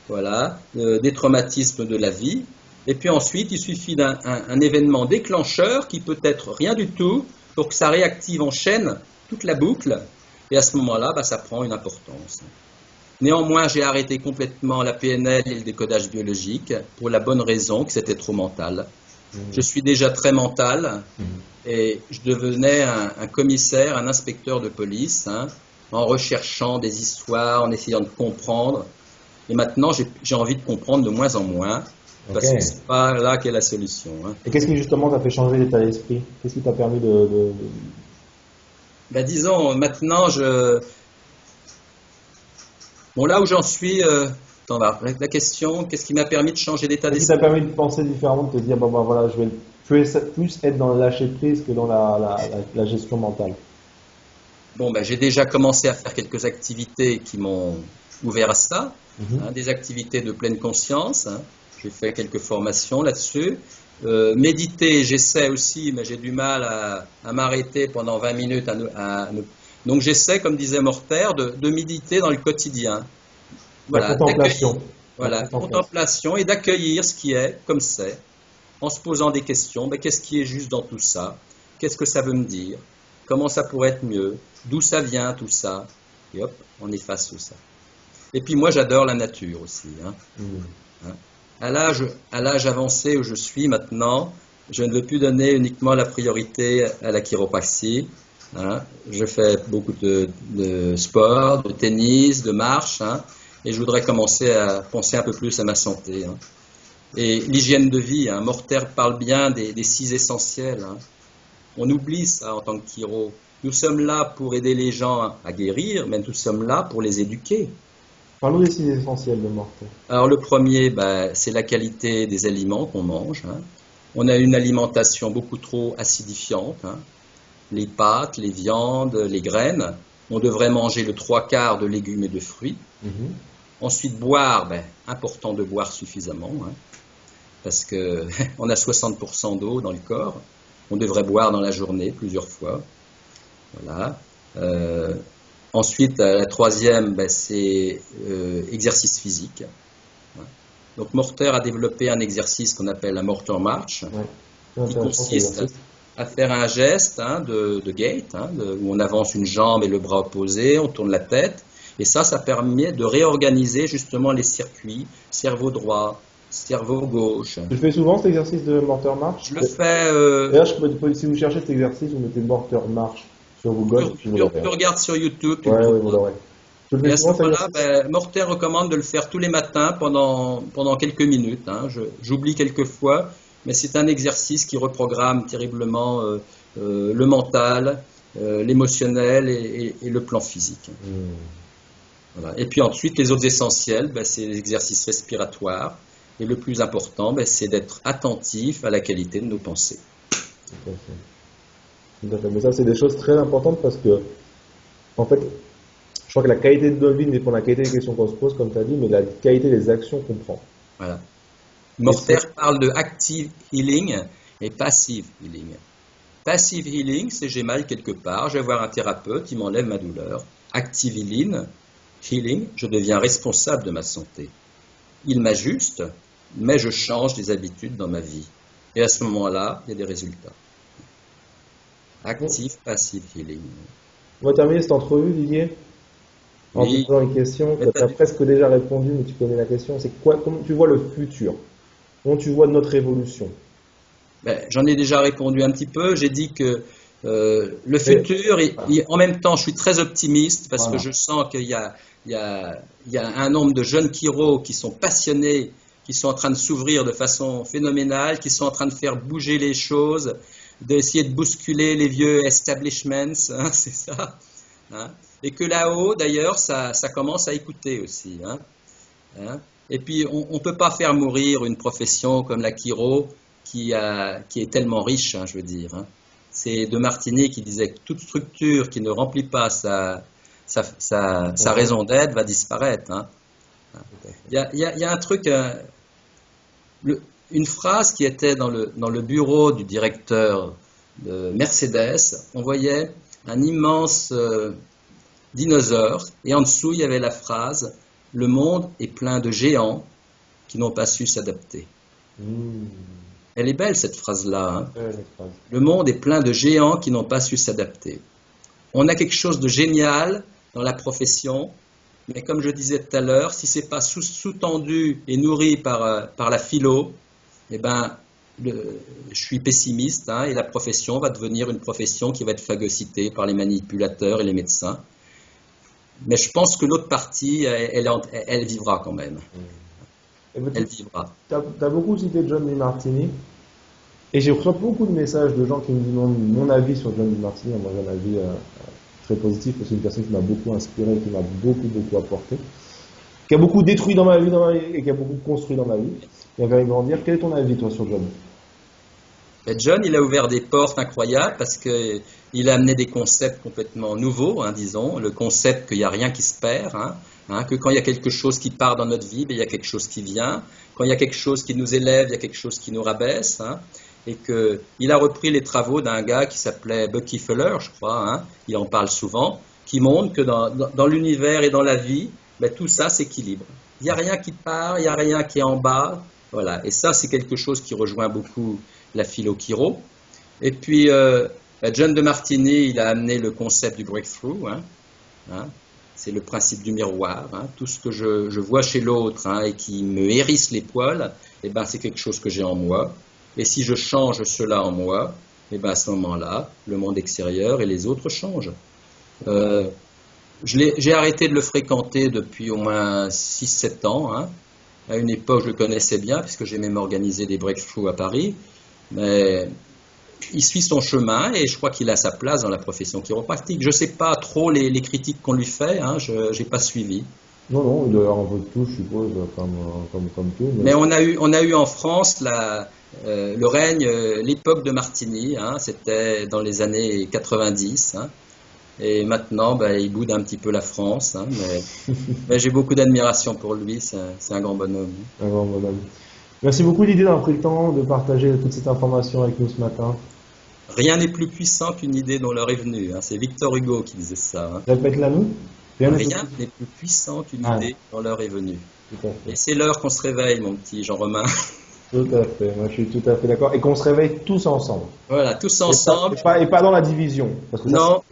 voilà, des traumatismes de la vie. Et puis ensuite, il suffit d'un événement déclencheur qui peut être rien du tout pour que ça réactive en chaîne toute la boucle. Et à ce moment-là, bah, ça prend une importance. Néanmoins, j'ai arrêté complètement la PNL et le décodage biologique pour la bonne raison que c'était trop mental. Je suis déjà très mental et je devenais un commissaire, un inspecteur de police, hein, en recherchant des histoires, en essayant de comprendre. Et maintenant, j'ai envie de comprendre de moins en moins, parce que c'est pas là qu'est la solution. Hein. Et qu'est-ce qui justement t'a fait changer d'état d'esprit? Qu'est-ce qui t'a permis Ben, disons, maintenant, bon, là où j'en suis, la question, qu'est-ce qui m'a permis de changer d'état d'esprit? Qu'est-ce qui t'a permis de penser différemment, de te dire, bon, ben voilà, je vais plus être dans le lâcher-prise que dans la gestion mentale? Bon, ben, j'ai déjà commencé à faire quelques activités qui m'ont ouvert à ça, hein, des activités de pleine conscience. Hein. J'ai fait quelques formations là-dessus. Méditer, j'essaie aussi, mais j'ai du mal à m'arrêter pendant 20 minutes. Donc j'essaie, comme disait Mortaire, de méditer dans le quotidien. Voilà, la contemplation. Voilà, contemplation et d'accueillir ce qui est comme c'est, en se posant des questions. Ben, qu'est-ce qui est juste dans tout ça? Qu'est-ce que ça veut me dire? Comment ça pourrait être mieux? D'où ça vient tout ça? Et hop, on efface tout ça. Et puis moi, j'adore la nature aussi. Hein. Hein. À l'âge avancé où je suis maintenant, je ne veux plus donner uniquement la priorité à la chiropraxie. Hein. Je fais beaucoup de sport, de tennis, de marche, hein, et je voudrais commencer à penser un peu plus à ma santé. Hein. Et l'hygiène de vie, hein, Morter parle bien des 6 essentiels. Hein. On oublie ça en tant que chiro. Nous sommes là pour aider les gens à guérir, mais nous sommes là pour les éduquer. Parlons des 6 essentiels de Morter. Alors le premier, c'est la qualité des aliments qu'on mange. Hein. On a une alimentation beaucoup trop acidifiante. Hein. Les pâtes, les viandes, les graines. On devrait manger le 3/4 de légumes et de fruits. Ensuite, boire, important de boire suffisamment, hein, parce qu'on a 60% d'eau dans le corps. On devrait boire dans la journée plusieurs fois. Voilà. Ensuite, la troisième, c'est exercice physique. Donc, Morter a développé un exercice qu'on appelle la Morter March, qui consiste à faire un geste, hein, de gait, hein, où on avance une jambe et le bras opposé, on tourne la tête. Et ça permet de réorganiser justement les circuits, cerveau droit, cerveau gauche. Tu le fais souvent cet exercice de Morter March? Je le fais. D'ailleurs, si vous cherchez cet exercice, vous mettez Morter March sur Google. Tu regardes sur YouTube. Ouais, vous l'aurez. Et à ce moment-là, Morter recommande de le faire tous les matins pendant quelques minutes. Hein. J'oublie quelques fois, mais c'est un exercice qui reprogramme terriblement le mental, l'émotionnel et le plan physique. Voilà. Et puis ensuite, les autres essentiels, c'est les exercices respiratoires. Et le plus important, c'est d'être attentif à la qualité de nos pensées. Tout à fait. Tout à fait. Mais ça, c'est des choses très importantes parce que, en fait, je crois que la qualité de notre vie dépend de la qualité des questions qu'on se pose, comme tu as dit, mais la qualité des actions qu'on prend. Voilà. Morter parle de active healing et passive healing. Passive healing, c'est j'ai mal quelque part, je vais voir un thérapeute, il m'enlève ma douleur. Active healing, je deviens responsable de ma santé. Il m'ajuste, mais je change des habitudes dans ma vie. Et à ce moment-là, il y a des résultats. Active, passive healing. On va terminer cette entrevue, Didier, en te posant une question que tu as presque déjà répondu, mais tu connais la question. C'est quoi, comment tu vois le futur? Comment tu vois notre évolution? J'en ai déjà répondu un petit peu. J'ai dit que le futur, en même temps, je suis très optimiste parce que je sens qu'il y a un nombre de jeunes chiros qui sont passionnés, qui sont en train de s'ouvrir de façon phénoménale, qui sont en train de faire bouger les choses, d'essayer de bousculer les vieux establishments, hein, c'est ça. Hein, et que là-haut, d'ailleurs, ça commence à écouter aussi. Hein. Et puis, on ne peut pas faire mourir une profession comme la chiro qui est tellement riche, hein, je veux dire. Hein. C'est De Martini qui disait que toute structure qui ne remplit pas sa raison d'être va disparaître. Hein. Il y a un truc, une phrase qui était dans le bureau du directeur de Mercedes. On voyait un immense dinosaure et en dessous il y avait la phrase « Le monde est plein de géants qui n'ont pas su s'adapter ». Elle est belle cette phrase-là. Hein. Le monde est plein de géants qui n'ont pas su s'adapter. On a quelque chose de génial dans la profession, mais comme je disais tout à l'heure, si ce n'est pas sous-tendu et nourri par la philo, je suis pessimiste, hein, et la profession va devenir une profession qui va être phagocytée par les manipulateurs et les médecins. Mais je pense que l'autre partie, elle vivra quand même. Elle vivra. Tu as beaucoup cité John DeMartini, et j'ai reçu beaucoup de messages de gens qui me demandent mon avis sur John DeMartini. Moi, j'ai un avis très positif, parce que c'est une personne qui m'a beaucoup inspiré, qui m'a beaucoup apporté, qui a beaucoup détruit dans ma vie, et qui a beaucoup construit dans ma vie, et qui a grandir. Quel est ton avis, toi, sur John? John, il a ouvert des portes incroyables parce qu'il a amené des concepts complètement nouveaux, hein, disons. Le concept qu'il n'y a rien qui se perd, hein, que quand il y a quelque chose qui part dans notre vie, il y a quelque chose qui vient. Quand il y a quelque chose qui nous élève, il y a quelque chose qui nous rabaisse. Hein, et qu'il a repris les travaux d'un gars qui s'appelait Bucky Fuller, je crois, hein, il en parle souvent, qui montre que dans l'univers et dans la vie, tout ça s'équilibre. Il n'y a rien qui part, il n'y a rien qui est en bas. Voilà. Et ça, c'est quelque chose qui rejoint beaucoup la philo-chiro. Et puis, John DeMartini, il a amené le concept du breakthrough. Hein, c'est le principe du miroir. Hein, tout ce que je vois chez l'autre, hein, et qui me hérisse les poils, eh ben, c'est quelque chose que j'ai en moi. Et si je change cela en moi, eh ben, à ce moment-là, le monde extérieur et les autres changent. Euh, j'ai arrêté de le fréquenter depuis au moins 6 7 ans. Hein. À une époque, je le connaissais bien, puisque j'ai même organisé des breakthroughs à Paris. Mais il suit son chemin et je crois qu'il a sa place dans la profession chiropractique. Je ne sais pas trop les critiques qu'on lui fait, hein, je n'ai pas suivi. Non, non, il doit y avoir un peu de tout, je suppose, comme tout. Mais on a eu en France le règne, l'époque de Martini, hein, c'était dans les années 90. Hein, et maintenant, ben, il boude un petit peu la France. Hein, mais j'ai beaucoup d'admiration pour lui, c'est un grand bonhomme. Un grand bonhomme. Merci beaucoup Didier d'avoir pris le temps de partager toute cette information avec nous ce matin. Rien n'est plus puissant qu'une idée dont l'heure est venue. Hein, c'est Victor Hugo qui disait ça. Hein. Répète-la nous. Rien n'est plus puissant qu'une idée dont l'heure est venue. Et c'est l'heure qu'on se réveille, mon petit Jean-Romain. Tout à fait, moi je suis tout à fait d'accord. Et qu'on se réveille tous ensemble. Voilà, tous ensemble. Et pas dans la division. Parce que non,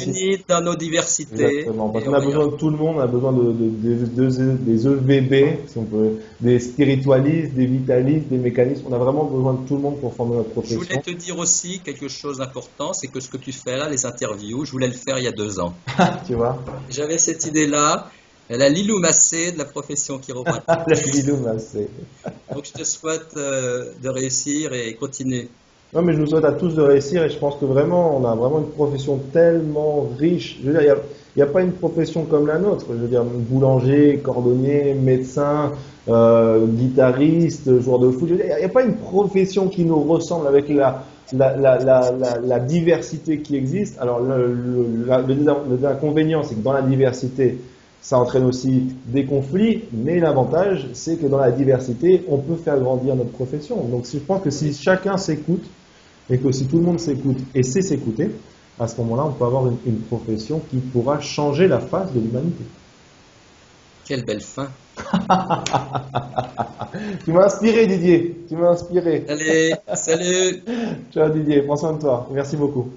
unis dans nos diversités. Exactement, parce qu'on a besoin de tout le monde, on a besoin des EVB, si on peut, des spiritualistes, des vitalistes, des mécanistes. On a vraiment besoin de tout le monde pour former notre profession. Je voulais te dire aussi quelque chose d'important, c'est que ce que tu fais là, les interviews, je voulais le faire il y a 2 ans. Tu vois. J'avais cette idée-là. La Lilou Massé de la profession chiropractique. La Lilou Massé. Donc je te souhaite de réussir et continuer. Non, mais je nous souhaite à tous de réussir et je pense que vraiment, on a vraiment une profession tellement riche. Je veux dire, il n'y a pas une profession comme la nôtre. Je veux dire, boulanger, cordonnier, médecin, guitariste, joueur de foot. Je veux dire, il n'y a pas une profession qui nous ressemble avec la diversité qui existe. Alors, le inconvénient, c'est que dans la diversité, ça entraîne aussi des conflits, mais l'avantage, c'est que dans la diversité, on peut faire grandir notre profession. Donc, je pense que si chacun s'écoute, et que si tout le monde s'écoute et sait s'écouter, à ce moment-là, on peut avoir une profession qui pourra changer la face de l'humanité. Quelle belle fin! Tu m'as inspiré, Didier. Tu m'as inspiré. Allez, salut! Ciao, Didier. Prends soin de toi. Merci beaucoup.